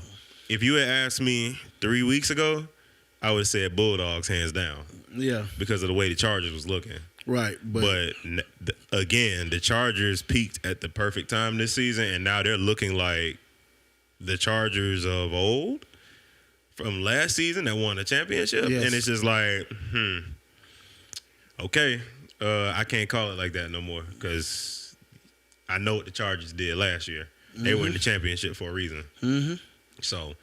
If you had asked me 3 weeks ago, I would have said Bulldogs hands down. Yeah. Because of the way the Chargers was looking. Right. But again, the Chargers peaked at the perfect time this season, and now they're looking like the Chargers of old from last season that won the championship. Yes. And it's just like, okay, I can't call it like that no more because I know what the Chargers did last year. They were in the championship for a reason. Mm-hmm. So,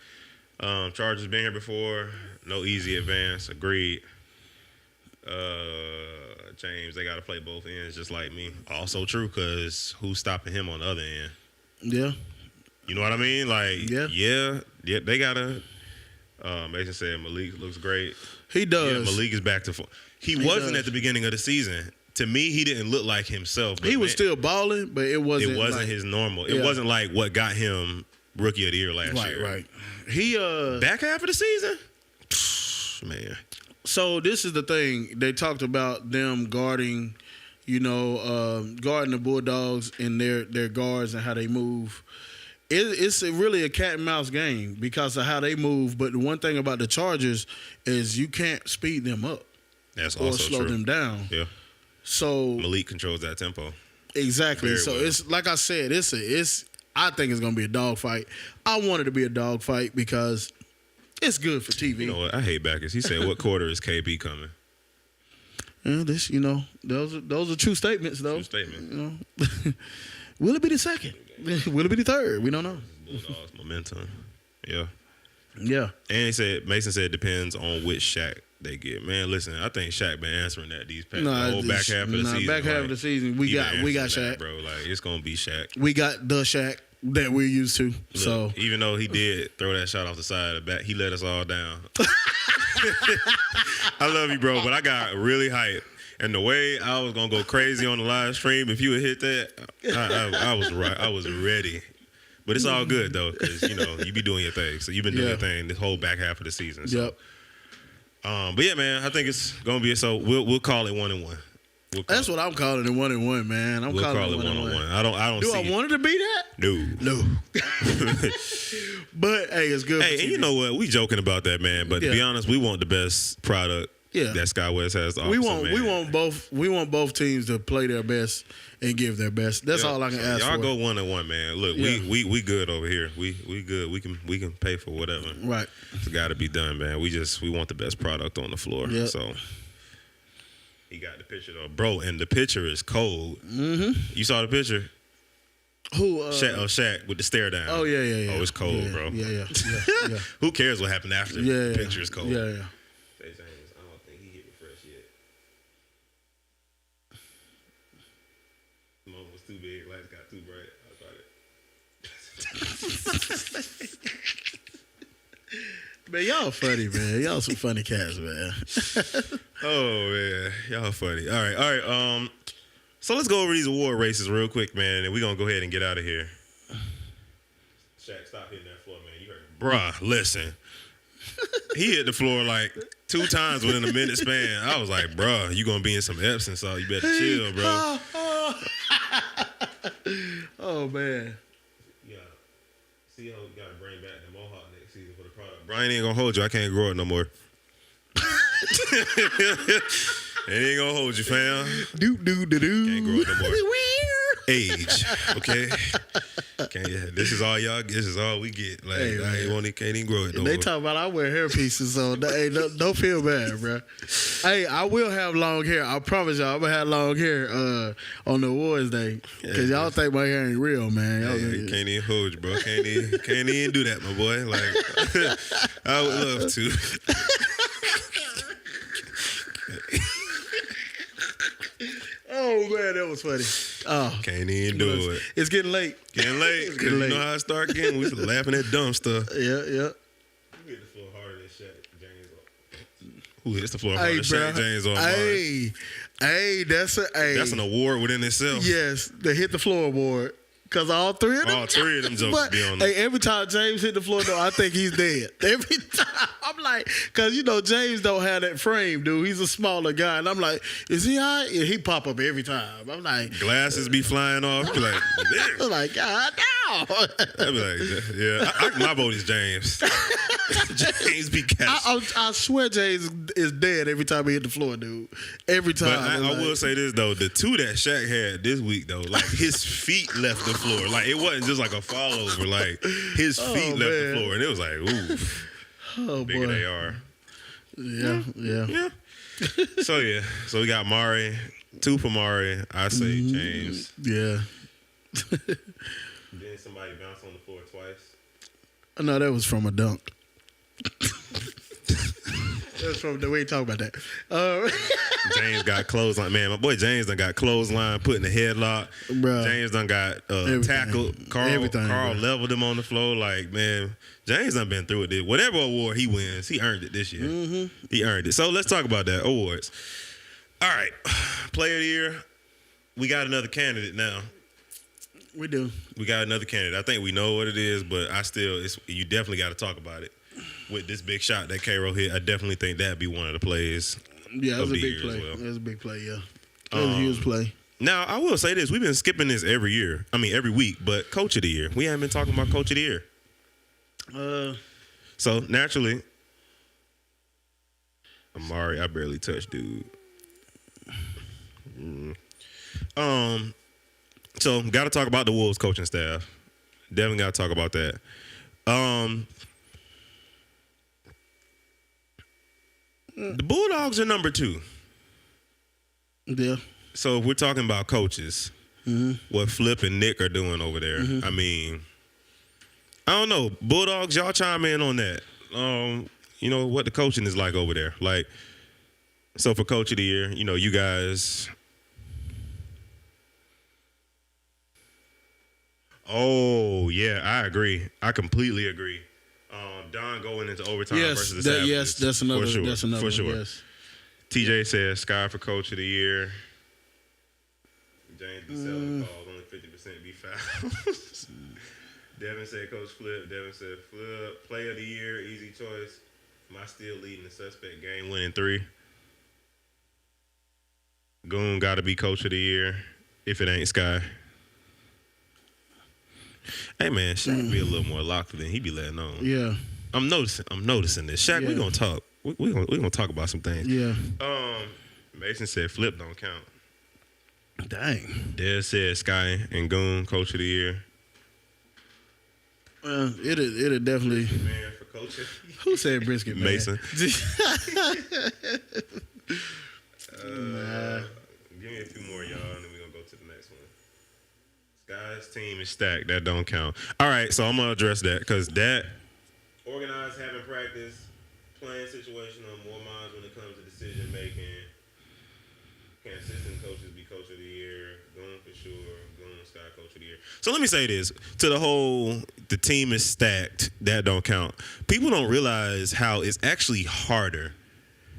Chargers been here before. No easy advance. Agreed. James, they got to play both ends just like me. Also true because who's stopping him on the other end? Yeah. You know what I mean? Like, Yeah. they got to. Mason said Malik looks great. He does. Yeah, Malik is back to full. He wasn't at the beginning of the season. To me, he didn't look like himself. He was still balling, but it wasn't. It wasn't like, his normal. It Yeah. wasn't like what got him Rookie of the Year last year. Right. He Back half of the season, man. So this is the thing. They talked about them guarding, guarding the Bulldogs and their guards and how they move. It's really a cat and mouse game because of how they move. But the one thing about the Chargers is you can't speed them up That's or also slow true. them down. Yeah, So Malik controls that tempo. exactly. Very So well. it's like I said. I think it's gonna be a dogfight. I want it to be a dogfight because it's good for TV. You know what? I hate Backus. He said, "What quarter is KB coming?" Yeah, those are true statements, though. True statement. Will it be the second? Will it be the third? We don't know. Bulldogs momentum. Yeah. Yeah. And Mason said it depends on which Shaq they get. Man, listen, I think Shaq been answering that the whole back half of the season. Back half of the season, we he got been answering Shaq, that, bro. Like it's gonna be Shaq. we got the Shaq that we're used to. Look, So even though he did throw that shot off the side of the back, he let us all down. I love you, bro, but I got really hyped. And the way I was gonna go crazy on the live stream, if you had hit that, I was right. I was ready. But it's all good though, because you be doing your thing. So you've been doing your thing this whole back half of the season. So. Yep. But yeah, man, I think it's gonna be so. We'll call it 1-1. That's what I'm calling it, 1-1, man. We'll calling call it 1-1. I don't. Do see I want it to be that? No. But hey, it's good. Hey, for and TV. you know what? We joking about that, man. But to be honest, we want the best product that SkyWest has to offer. we want both teams to play their best and give their best. That's all I can ask y'all for. go 1-1, man. Look, we good over here. We good. We can pay for whatever. Right. It's got to be done, man. We want the best product on the floor. Yep. So he got the picture though, bro, and the picture is cold. Mm-hmm. You saw the picture? Who? Shaq with the stare down. Oh yeah. Oh, it's cold, yeah, bro. Yeah. Who cares what happened after? Yeah. The picture is cold. Yeah. I don't think he hit refresh yet. The moment was too big. Lights got too bright. Man, y'all funny, man. Y'all some funny cats, man. Oh man, y'all funny. All right. So let's go over these award races real quick, man, and we're gonna go ahead and get out of here. Shaq, stop hitting that floor, man. You heard, bruh. Listen, he hit the floor like 2 times within a minute span. I was like, bruh, you gonna be in some Epsom salt. You better chill, bro. Oh man. Yeah. See how we gotta bring back the Mohawk next season for the product. Brian ain't gonna hold you. I can't grow it no more. It ain't gonna hold you, fam. Can't Can't grow it no more. Age, okay? This is all y'all. This is all we get. Like Hey, can't even grow it no They more. talk about I wear hairpieces, so hey, don't feel bad, bro. Hey, I will have long hair. I promise y'all, I'm gonna have long hair on the awards day because y'all think my hair ain't real, man. Y'all Hey, can't even hold you, bro. Can't even do that, my boy. Like I would love to. Oh man, that was funny. Oh, Can't even do it. it's getting late. Getting late. It's getting You late. know how I start getting? We was laughing at dumb stuff. Yeah. Who hit the floor harder than Shaq James? Who hits the floor harder Hey, than bro. Shaq James on Mars? Hey, that's That's an award within itself. Yes, the hit the floor award. Because all three of them. All three of them jokers But, be on hey, every time James hit the floor, though, I think he's dead. Every time. I'm like, because, James don't have that frame, dude. He's a smaller guy. And I'm like, is he all right? Yeah, he pop up every time. I'm like. Glasses be flying off. Be like, I'm like, God, no. I'd be like, yeah. My vote is James. James be catching. I swear James is dead every time he hit the floor, dude. Every time. But I will say this, though. The two that Shaq had this week, though, like his feet left the floor. Like it wasn't just like a fall over. Like his feet left the floor. And it was like, ooh. Bigger boy. they are. Yeah. So we got Mari. 2 for Mari. I say James. Yeah. Then somebody bounce on the floor twice. No, that was from a dunk. That's from the way you talk about that. James got clothesline. Man, my boy James done got clothesline, put in the headlock. Bruh. James done got tackled. Carl leveled him on the floor. Like, man, James done been through it. Whatever award he wins, he earned it this year. Mm-hmm. He earned it. So let's talk about that. Awards. All right. Player of the year. We got another candidate now. We do. We got another candidate. I think we know what it is, but you definitely got to talk about it. With this big shot that K-Roll hit, I definitely think that'd be one of the plays. Yeah, it was a big play. Well. It was a big play, yeah. It was a huge play. Now, I will say this. We've been skipping this every week, but Coach of the Year. We haven't been talking about Coach of the Year. So, naturally, Amari, I barely touched, dude. So, got to talk about the Wolves coaching staff. Definitely got to talk about that. The Bulldogs are number 2. Yeah. So if we're talking about coaches, what Flip and Nick are doing over there, I mean, I don't know. Bulldogs, y'all chime in on that. What the coaching is like over there. Like, so for Coach of the Year, you guys. Oh, yeah, I agree. I completely agree. Don going into overtime versus the Savages. Yes, that's another. For sure. Yes. TJ says Sky for Coach of the Year. James be selling calls, only 50% be fouls. Devin said Coach Flip. Devin said Flip. Player of the Year, easy choice. My still leading the suspect game winning 3. Goon got to be Coach of the Year if it ain't Sky. Hey man, Shaq be a little more locked than he be letting on. Yeah. I'm noticing this. Shaq, we gonna talk. We gonna talk about some things. Yeah. Mason said Flip don't count. Dang. Dez said Sky and Goon Coach of the Year. It'll definitely. Man for coaching. Who said brisket, man? Mason. Give me a few more, y'all, and then we're gonna go to the next one. Sky's team is stacked. That don't count. All right, so I'm gonna address that because that organized, having practice, playing situational, more minds when it comes to decision making. Can assistant coaches be Coach of the Year? Goon for sure. Goon, Sky Coach of the Year. So let me say this to the team is stacked. That don't count. People don't realize how it's actually harder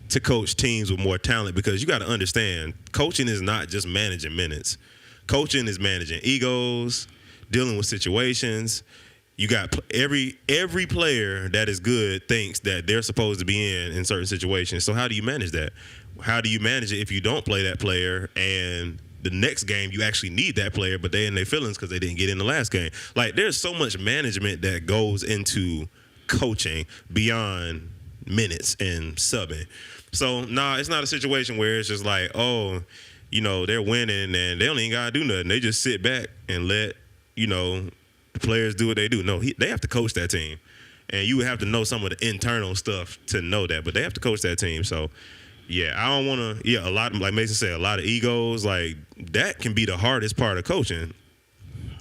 to coach teams with more talent because you got to understand, coaching is not just managing minutes. Coaching is managing egos, dealing with situations. You got every player that is good thinks that they're supposed to be in certain situations. So how do you manage that? How do you manage it if you don't play that player and the next game you actually need that player, but they're in their feelings because they didn't get in the last game? Like, there's so much management that goes into coaching beyond minutes and subbing. So, it's not a situation where it's just like, they're winning and they don't even got to do nothing. They just sit back and let, the players do what they do. No, they have to coach that team. And you would have to know some of the internal stuff to know that. But they have to coach that team. So, yeah, I don't want to, a lot, like Mason said, a lot of egos. Like, that can be the hardest part of coaching.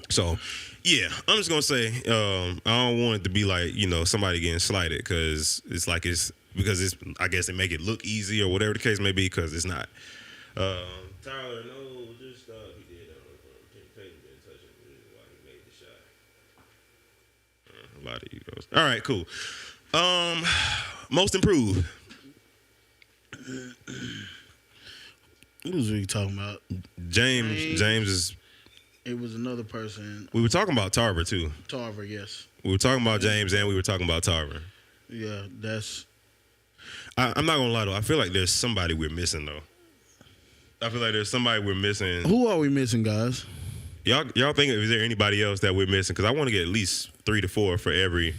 So, yeah, I'm just going to say I don't want it to be like, somebody getting slighted because I guess they make it look easy or whatever the case may be because it's not. Tyler, no, just he did. Peyton didn't touch it while he made the shot. A lot of egos. All right, cool. Most improved. What was we talking about? James is It was another person. We were talking about Tarver too. Tarver, yes. We were talking about James and we were talking about Tarver. Yeah, that's. I'm not gonna lie though. I feel like there's somebody we're missing though. I feel like there's somebody we're missing. Who are we missing, guys? Y'all think is there anybody else that we're missing? Because I want to get at least 3 to 4 for every.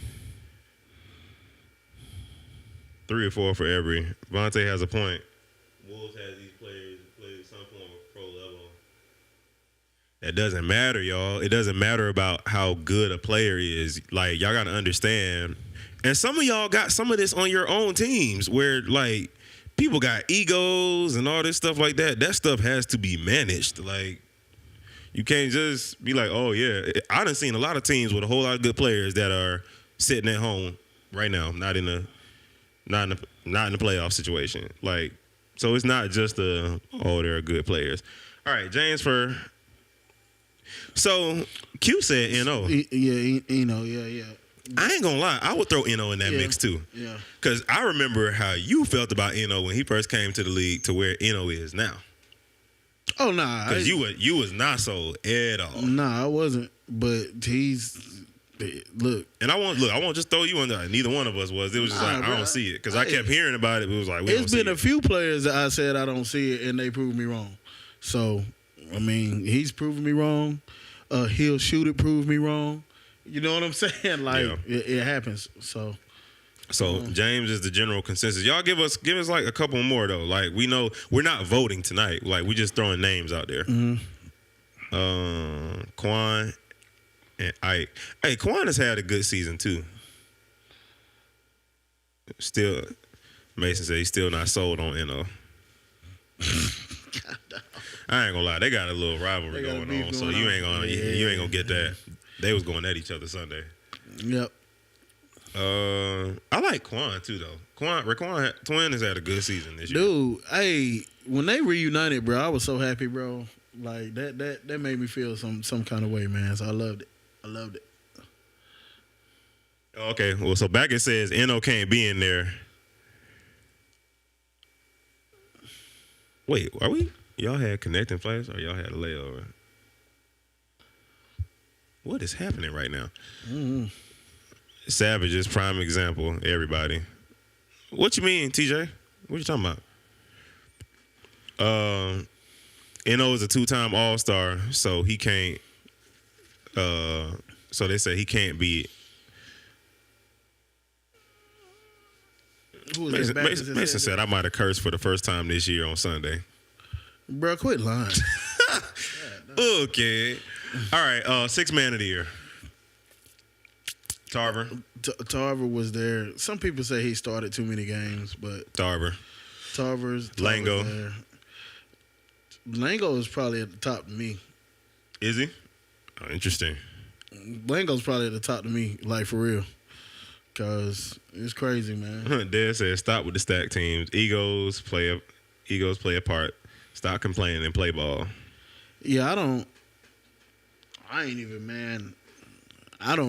3 or 4 for every. Vontae has a point. Wolves has these players who play some form of pro level. That doesn't matter, y'all. It doesn't matter about how good a player is. Like, y'all got to understand. And some of y'all got some of this on your own teams where, like, people got egos and all this stuff like that. That stuff has to be managed. Like, you can't just be like, oh, yeah. I done seen a lot of teams with a whole lot of good players that are sitting at home right now, not in the playoff situation. Like, so it's not just they're good players. All right, James for. So Q said NO. Yeah, yeah. I ain't gonna lie, I would throw NO in that mix too. Yeah. Cause I remember how you felt about NO when he first came to the league to where NO is now. Oh nah. Cause you was not sold at all. Nah, I wasn't. But look. And I won't just throw you in there. Neither one of us was. It was just like, bro. I don't see it. Because I kept hearing about it. It was like, It's been a few players that I said I don't see it, and they proved me wrong. So, I mean, he's proven me wrong. He'll shoot it, prove me wrong. You know what I'm saying? Like, it happens. So James is the general consensus. Y'all give us like a couple more, though. Like, we know we're not voting tonight. Like, we just throwing names out there. Quan and Ike. Hey, Quan has had a good season too. Still, Mason said he's still not sold on NO. I ain't gonna lie, they got a little rivalry going on, so you ain't gonna get that. They was going at each other Sunday. Yep. I like Quan too though. Twin has had a good season this year. Dude, hey, when they reunited, bro, I was so happy, bro. Like that made me feel some kind of way, man. So I loved it. Okay, well, so Backett says NO can't be in there. Wait, are we? Y'all had connecting flights or y'all had a layover? What is happening right now? Savage is prime example, everybody. What you mean, TJ? What you talking about? NO is a 2-time All-Star, so he can't. So they say he can't be. Mason said I might have cursed for the first time this year on Sunday. Bro, quit lying. Okay. All right. 6 man of the year. Tarver. Tarver was there. Some people say he started too many games, but Tarver's Lango. there. Lango is probably at the top to me. Is he? Oh, interesting. Lango's probably at the top to me, like for real. Cause it's crazy, man. Dad said, "Stop with the stack teams. Egos play a part. Stop complaining and play ball." Yeah, I don't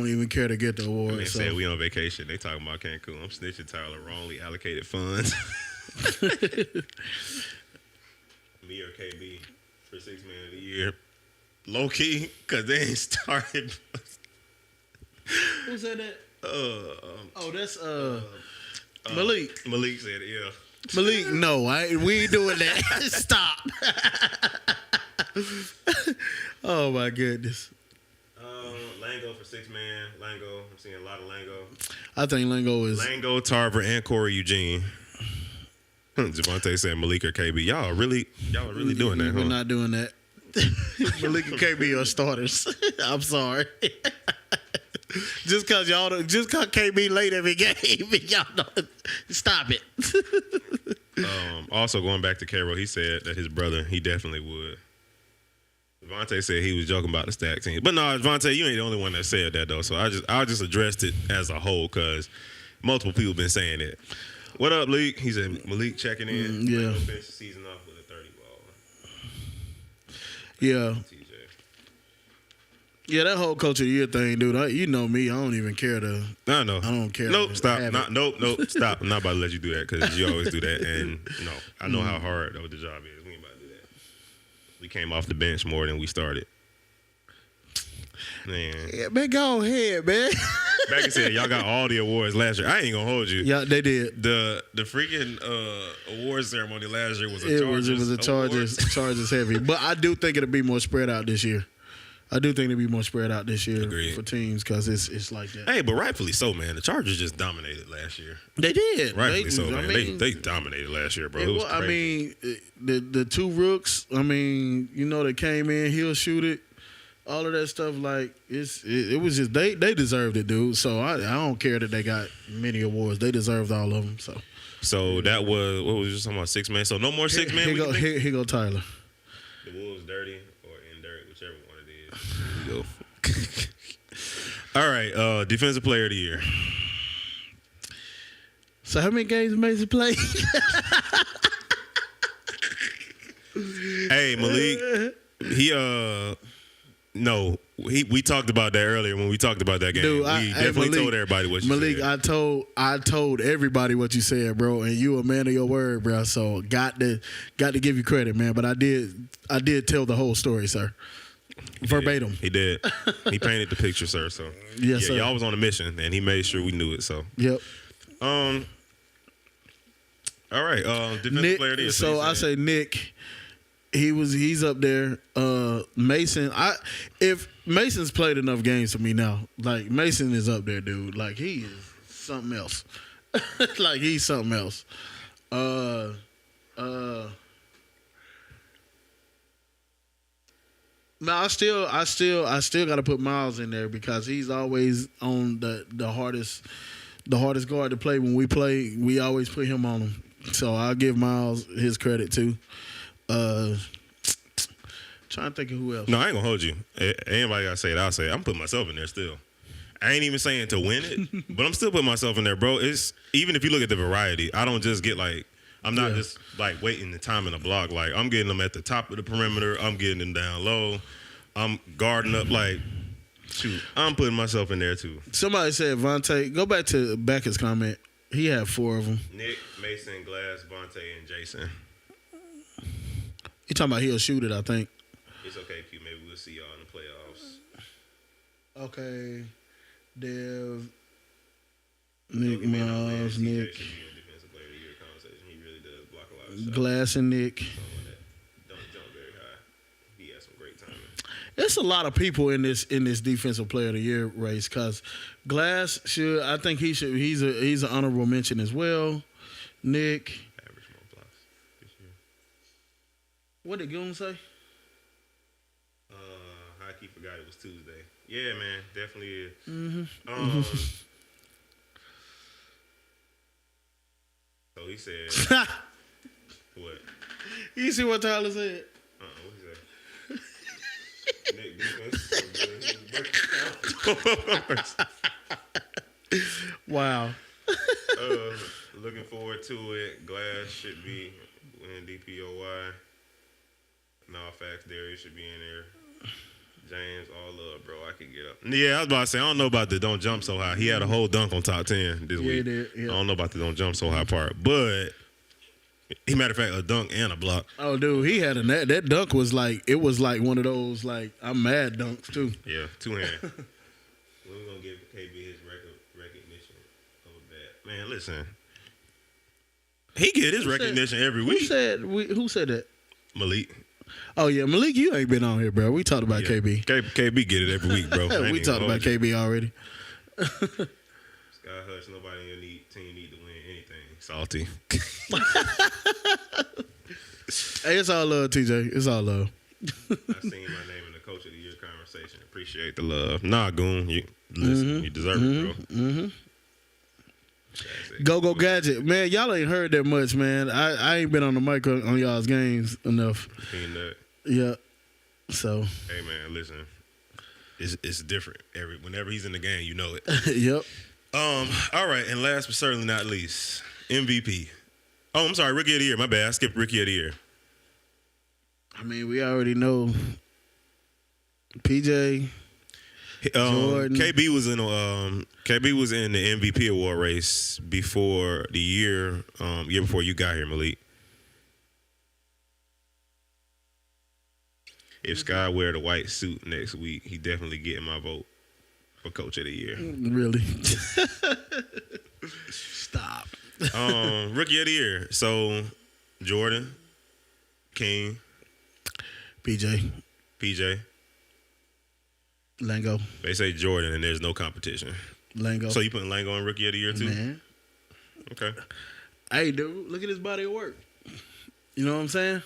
even care to get the award. They so. said we on vacation. They talking about Cancun. I'm snitching Tyler wrongly allocated funds. Me or KB for 6 man of the year. Low key, cause they ain't started. Who said that? That's Malik. Malik said it, yeah. Malik, no, we ain't doing that. Stop. Oh my goodness. Lango for 6 man. Lango, I'm seeing a lot of Lango. I think Lango is Lango, Tarver, and Corey Eugene. Javante said Malik or KB. Y'all are really doing that, huh? We're not doing that. Malik and KB are starters. I'm sorry. Just cause KB late every game, y'all don't stop it. Also going back to Cairo, he said that his brother, he definitely would. Devontae said he was joking about the stack team. But no, Devontae, you ain't the only one that said that though. So I just addressed it as a whole because multiple people been saying it. What up, Leak? He said Malik checking in. Yeah. Finish the season off with a 30 ball. Yeah. TJ. Yeah, that whole coach of the year thing, dude. You know me. I don't even care to. No. I don't care. Nope. Stop. have it. Nope. Stop. I'm not about to let you do that because you always do that. And no, I know how hard the job is. We ain't about to do that. We came off the bench more than we started. Man. Yeah, man, go ahead, man. Back and said, y'all got all the awards last year. I ain't gonna hold you. Yeah, they did. The freaking awards ceremony last year was a It Chargers. was a Chargers heavy. But I do think it'll be more spread out this year. Agreed. For teams because it's like that. Hey, but rightfully so, man. The Chargers just dominated last year. They did. Rightfully so, man. I mean, They dominated last year, bro. It was crazy. I mean, the two rooks. I mean, they came in, he'll shoot it. All of that stuff, like it was just they deserved it, dude. So I don't care that they got many awards. They deserved all of them. So that was what was you talking about, 6 man? So no more 6 man. Here go Tyler. The Wolves dirty or in dirt, whichever one it is. Here we go. All right, defensive player of the year. So how many games Mason played? Hey, Malik. We talked about that earlier when we talked about that game. Dude, we definitely told everybody what you Malik, said. I told everybody what you said, bro, and you a man of your word, bro. So got to give you credit, man. But I did tell the whole story, sir. Verbatim. He did. He painted the picture, sir. So yes, sir. Y'all was on a mission, and he made sure we knew it. So yep. All right. Defensive player of the year. So I say Nick. He's up there. Mason. If Mason's played enough games for me now, like Mason is up there, dude. Like he is something else. Like he's something else. Now I still got to put Miles in there because he's always on the hardest guard to play. When we play, we always put him on him. So I'll give Miles his credit too. Trying to think of who else. No, I ain't gonna hold you. Anybody gotta say it, I'll say it. I'm putting myself in there still. I ain't even saying to win it, but I'm still putting myself in there, bro. It's even if you look at the variety, I don't just get like I'm not just like waiting the time in the block. Like I'm getting them at the top of the perimeter. I'm getting them down low. I'm guarding up. Like shoot, I'm putting myself in there too. Somebody said Vontae. Go back to Beckett's comment. He had 4 of them. Nick, Mason, Glass, Vontae, and Jason. You talking about he'll shoot it? I think. It's okay, Q. Maybe we'll see y'all in the playoffs. Okay, Dev, Nick, Miles, Nick, Defensive player of the year conversation. He really does block a lot of shots. Glass, and Nick. Someone that don't jump very high. He has some great timing. There's a lot of people in this defensive player of the year race because Glass should. I think he should. He's an honorable mention as well. Nick. Average more blocks this year. What did Goon say? I keep forgot it was Tuesday. Yeah, man, definitely is. So he said, what? You see what Tyler said? What he said? Nick, Wow. looking forward to it. Glass should be winning DPOY. No facts, Darius should be in there. James, all love, bro. I could get up. Yeah, I was about to say, I don't know about the don't jump so high. He had a whole dunk on top 10 this week. He did, yeah. I don't know about the don't jump so high part. But, matter of fact, a dunk and a block. Oh, dude, he had that dunk was like one of those, like, I'm mad dunks, too. Yeah, 2-hand. We're going to give KB his recognition over that. Man, listen. He get his recognition every week. Who said that? Malik. Oh, yeah, Malik, you ain't been on here, bro. We talked about KB. KB get it every week, bro. We talked about KB already. Scott Hutch, nobody in your team need to win anything. Salty. Hey, it's all love, TJ. It's all love. I seen my name in the Coach of the Year conversation. Appreciate the love. Nah, Goon, you listen. You deserve it, bro. Go Gadget, man. Y'all ain't heard that much, man. I ain't been on the mic on y'all's games enough. Yeah. So. Hey, man, listen. It's different. Whenever he's in the game, you know it. Yep. All right, and last but certainly not least, MVP. Oh, I'm sorry, Rookie of the Year. My bad. I skipped Rookie of the Year. I mean, we already know PJ. Jordan. KB was in the MVP award race before the year before you got here, Malik. If Sky wear the white suit next week, he definitely getting my vote for Coach of the Year. Really? Stop. Rookie of the Year. So Jordan, King, PJ, Lango. They say Jordan, and there's no competition. Lango. So you putting Lango in Rookie of the Year too? Man. Okay. Hey, dude, look at his body of work. You know what I'm saying?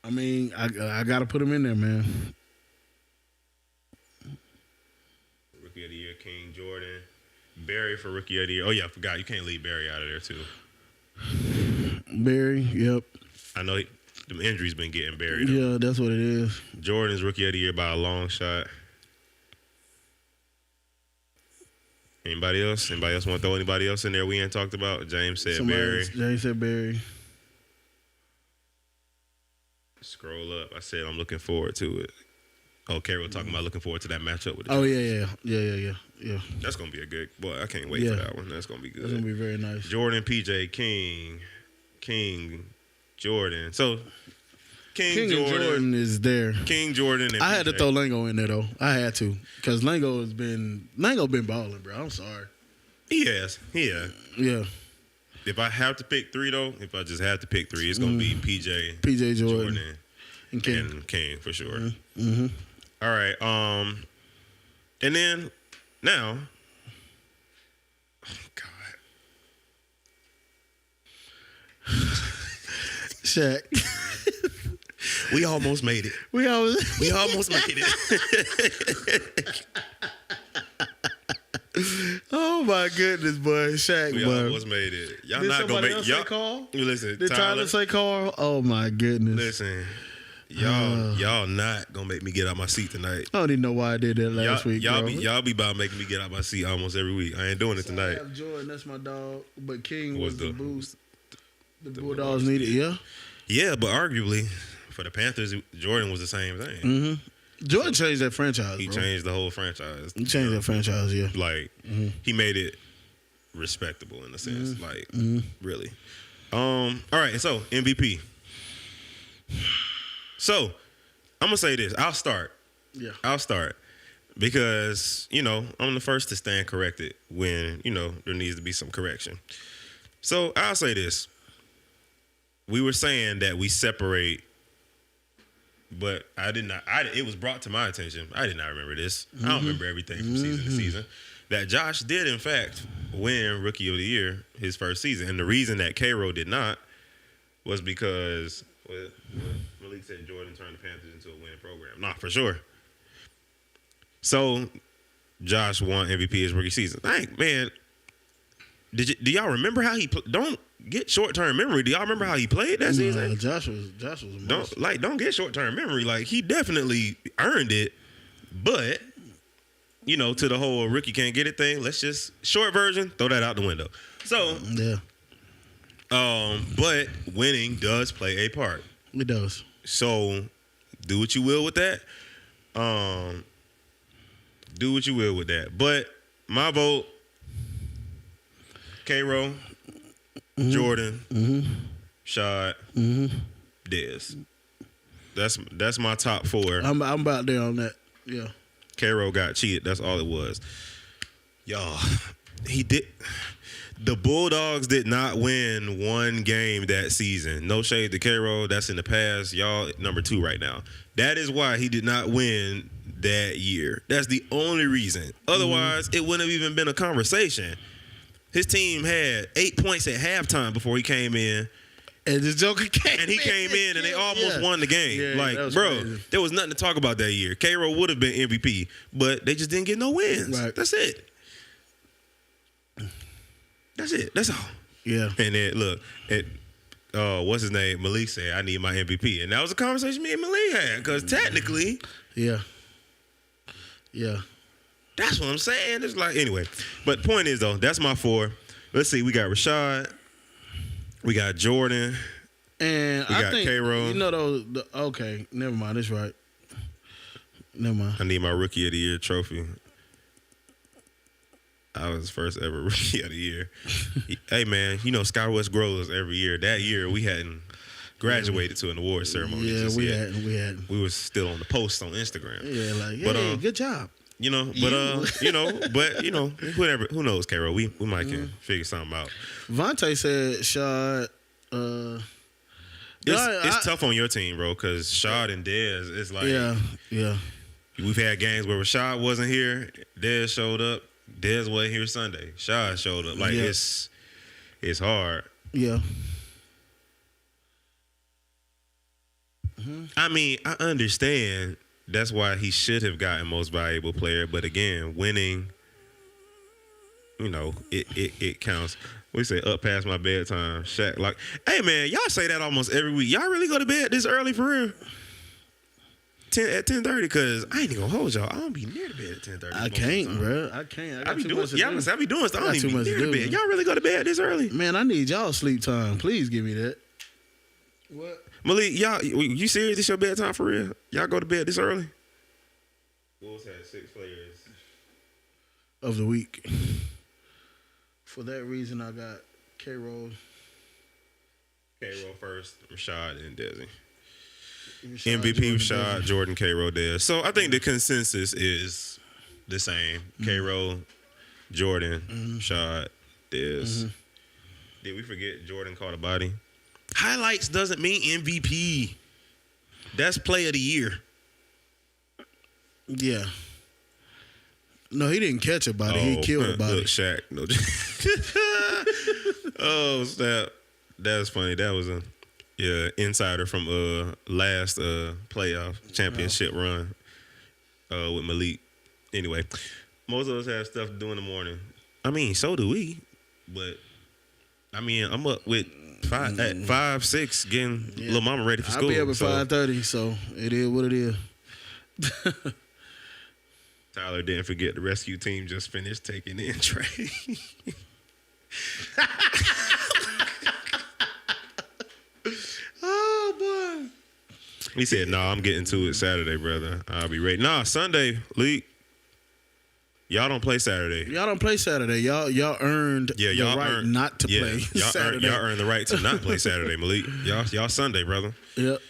I mean, I got to put him in there, man. Rookie of the Year, King, Jordan. Barry for Rookie of the Year. Oh, yeah, I forgot. You can't leave Barry out of there, too. Barry, yep. I know the injuries been getting buried. Yeah, that's what it is. Jordan's Rookie of the Year by a long shot. Anybody else? Anybody else want to throw anybody else in there we ain't talked about? James said Barry. James said Barry. Scroll up. I said I'm looking forward to it. Oh, Carol talking about looking forward to that matchup with the Giants. Yeah. That's going to be a good – boy, I can't wait for that one. That's going to be good. That's going to be very nice. Jordan, PJ, King, Jordan. So, King Jordan is there. King, Jordan, and I had PJ. to throw Lango in there, though. I had to. Because Lango been balling, bro. I'm sorry. He has. Yeah. If I have to pick three, though, if I just have to pick three, it's going to be PJ Jordan and King for sure. Mm-hmm. All right. And then now, oh God, Shaq. We almost made it. We almost made it. Oh my goodness, boy, Shaq, We boy. almost made it. Y'all Did not gonna somebody make else y'all. say Carl? Listen, Did Tyler say Carl? Oh my goodness. Listen, y'all not gonna make me get out my seat tonight. I don't even know why I did that last week. Y'all bro. be about making me get out my seat almost every week. I ain't doing it So tonight. I have Jordan, that's my dog. But King Was was the the- boost. The Bulldogs needed, yeah. Yeah, but arguably for the Panthers, Jordan was the same thing. Mm-hmm. Jordan changed that franchise. He bro. changed the whole franchise. He changed that franchise, yeah. Like he made it respectable in a sense. Like really. All right, so MVP. So I'm gonna say this. I'll start because I'm the first to stand corrected when there needs to be some correction. So I'll say this. We were saying that we separate, but I did not. It was brought to my attention. I did not remember this. I don't remember everything from season to season. That Josh did, in fact, win Rookie of the Year his first season. And the reason that K-Row did not was because Malik said Jordan turned the Panthers into a winning program. Not for sure. So Josh won MVP his rookie season. Man, do y'all remember how he don't get short-term memory. Do y'all remember how he played that season? Josh was a monster. Don't get short-term memory. Like, he definitely earned it, but to the whole rookie can't get it thing, let's just short version, throw that out the window. So, yeah. But winning does play a part. It does. So, do what you will with that. Do what you will with that. But my vote, K-Row, Jordan, Shad, Dez. That's my top four. I'm about there on that. Yeah. K-Row got cheated. That's all it was. Y'all, he did. The Bulldogs did not win one game that season. No shade to K-Row. That's in the past. Y'all number 2 right now. That is why he did not win that year. That's the only reason. Otherwise, it wouldn't have even been a conversation. His team had 8 points at halftime before he came in. And this Joker came And he came in and they almost won the game. Yeah, that was bro, crazy. there was nothing to talk about that year. K-Row would have been MVP, but they just didn't get no wins. Right. That's it. That's it. That's all. Yeah. And then, look, what's his name? Malik said, I need my MVP. And that was a conversation me and Malik had, because technically, Yeah. Yeah. that's what I'm saying. It's like, anyway. But point is, though, that's my 4. Let's see. We got Rashad. We got Jordan. And We I got think, K-Row. okay, never mind. That's right. Never mind. I need my Rookie of the Year trophy. I was first ever Rookie of the Year. Hey, man, Sky West grows every year. That year, we hadn't graduated to an award ceremony. Yeah, just we yet. had. We were still on the post on Instagram. Yeah, like, But, hey, good job. You know, whatever. Who knows, K-Roll? We might can figure something out. Vontae said Shad. It's tough on your team, bro, because Shad and Dez, it's like yeah. we've had games where Rashad wasn't here, Dez showed up, Dez wasn't here Sunday, Shad showed up. Like it's hard. Yeah. I mean, I understand that's why he should have gotten most valuable player, but again, winning, you know, it counts. We say up past my bedtime. Shaq, like, hey man, y'all say that almost every week. Y'all really go to bed this early for real? At 10:30, because I ain't even gonna hold y'all. I don't be near the bed at 10:30. I can't, bro. I can't. I be doing stuff. I don't even be near the bed. Y'all really go to bed this early? Man, I need y'all sleep time. Please give me that. What? Malik, y'all, you serious? This your bedtime for real? Y'all go to bed this early? Bulls had 6 players Of the week. For that reason, I got K-Roll. K-Roll first, Rashad, and Desi. MVP Rashad, Jordan, K-Roll, Dez. So I think the consensus is the same. K-Roll, Jordan, Rashad, Dez. Did we forget Jordan caught a body? Highlights doesn't mean MVP. That's play of the year. Yeah. No, he didn't catch a body. He killed a body. Look, Shaq. No. Oh, snap. That's funny. That was a insider from last playoff championship run with Malik. Anyway, most of us have stuff to do in the morning. I mean, so do we. But, I mean, I'm up with 5, 6, getting little mama ready for school. I'll be up at 5:30, so it is what it is. Tyler didn't forget the rescue team just finished taking in Trey. Oh, boy. He said, "No, I'm getting to it Saturday, brother. I'll be ready." Nah, Sunday, League. Y'all don't play Saturday. Y'all don't play Saturday. Y'all earned the right not to play Saturday. Y'all earned the right to not play Saturday, Malik. Y'all Sunday, brother. Yep.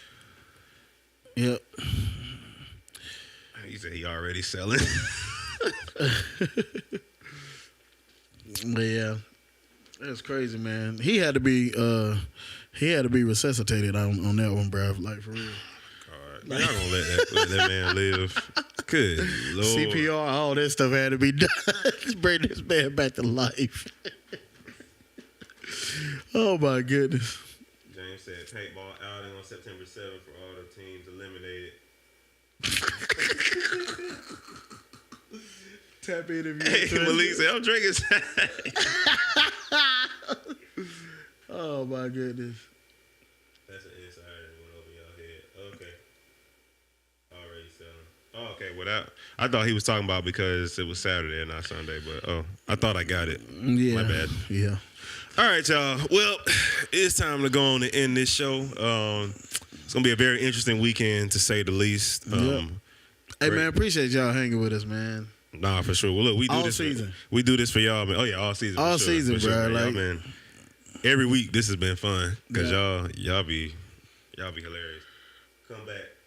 He said he already selling. But yeah, that's crazy, man. He had to be resuscitated on that one, bro. Like for real. God, y'all gonna let that man live? Good Lord. CPR, all that stuff had to be done. Just bring this man back to life. Oh my goodness. James said paintball outing on September 7th for all the teams eliminated. Tap in if Hey, Malik said, I'm drinking. Oh my goodness. That's an insider that went over y'all head. Okay. Already selling. Oh, okay. Well, I thought he was talking about because it was Saturday and not Sunday, but I thought I got it. Yeah. My bad. Yeah. All right, y'all. Well, it's time to go on and end this show. It's going to be a very interesting weekend, to say the least. Hey, man, appreciate y'all hanging with us, man. Nah, for sure. Well, look, we do all this season. We do this for y'all, man. Oh yeah, all season. All for sure, season, for sure, bro. man. Like, man, every week this has been fun because y'all be hilarious.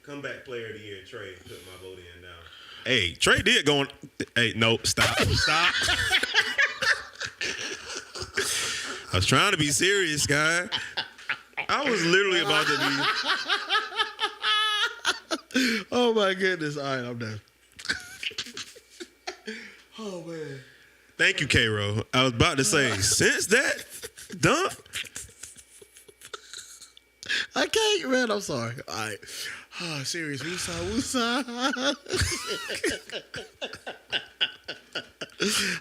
Come back, player of the year, Trey. Put my vote in now. Hey, Trey did go on. Hey, no, stop. I was trying to be serious, guy. I was literally about to be. Oh my goodness! All right, I'm done. Oh man! Thank you, K-Roll. I was about to say, since that dunk, I can't, man. I'm sorry. All right. Oh, serious. Woosah.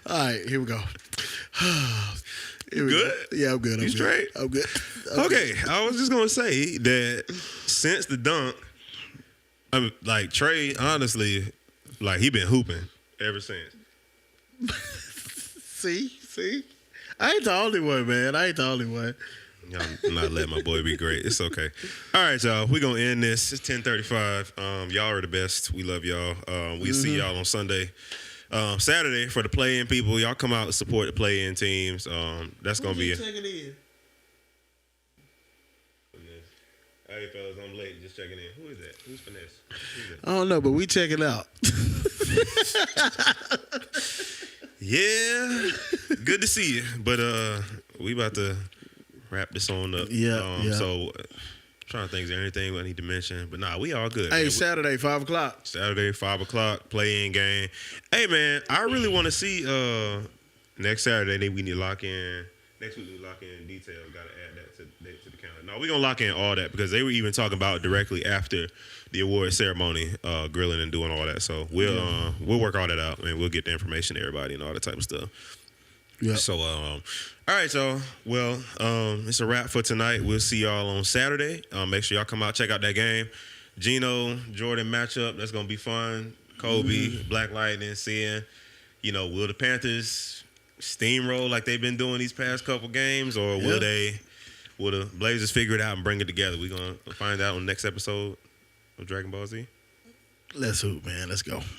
All right, here we go. Here we good? Go. Yeah, I'm good. You straight? I'm good. Okay, I was just gonna say that since the dunk, like Trey, honestly, like he been hooping ever since. See, I ain't the only one, man. I ain't the only one. Y'all not letting my boy be great. It's okay. All right, y'all. We're gonna end this. It's 10:35. Y'all are the best. We love y'all. We'll see y'all on Sunday. Saturday for the play-in people. Y'all come out and support the play-in teams. That's gonna be it. Hey, fellas, I'm late. Just checking in. Who is that? Who's Finesse? Who's that? I don't know, but we check it out. Yeah, good to see you. But we about to wrap this on up. Yeah. So, trying to think, is there anything I need to mention? But nah, we all good. Hey, man. Saturday, 5 o'clock. Saturday, 5 o'clock, play-in game. Hey, man, I really want to see next Saturday. We need to lock in. Next week, we lock in detail. We got to add that to the calendar. No, we're going to lock in all that because they were even talking about directly after the award ceremony, grilling and doing all that. So we'll work all that out, and we'll get the information to everybody and all that type of stuff. Yeah. So, all right, y'all. Well, it's a wrap for tonight. We'll see y'all on Saturday. Make sure y'all come out, check out that game. Gino, Jordan matchup. That's going to be fun. Kobe, Black Lightning, seeing, will the Panthers steamroll like they've been doing these past couple games, or will the Blazers figure it out and bring it together? We're going to find out on the next episode of Dragon Ball Z. Let's hoop, man. Let's go.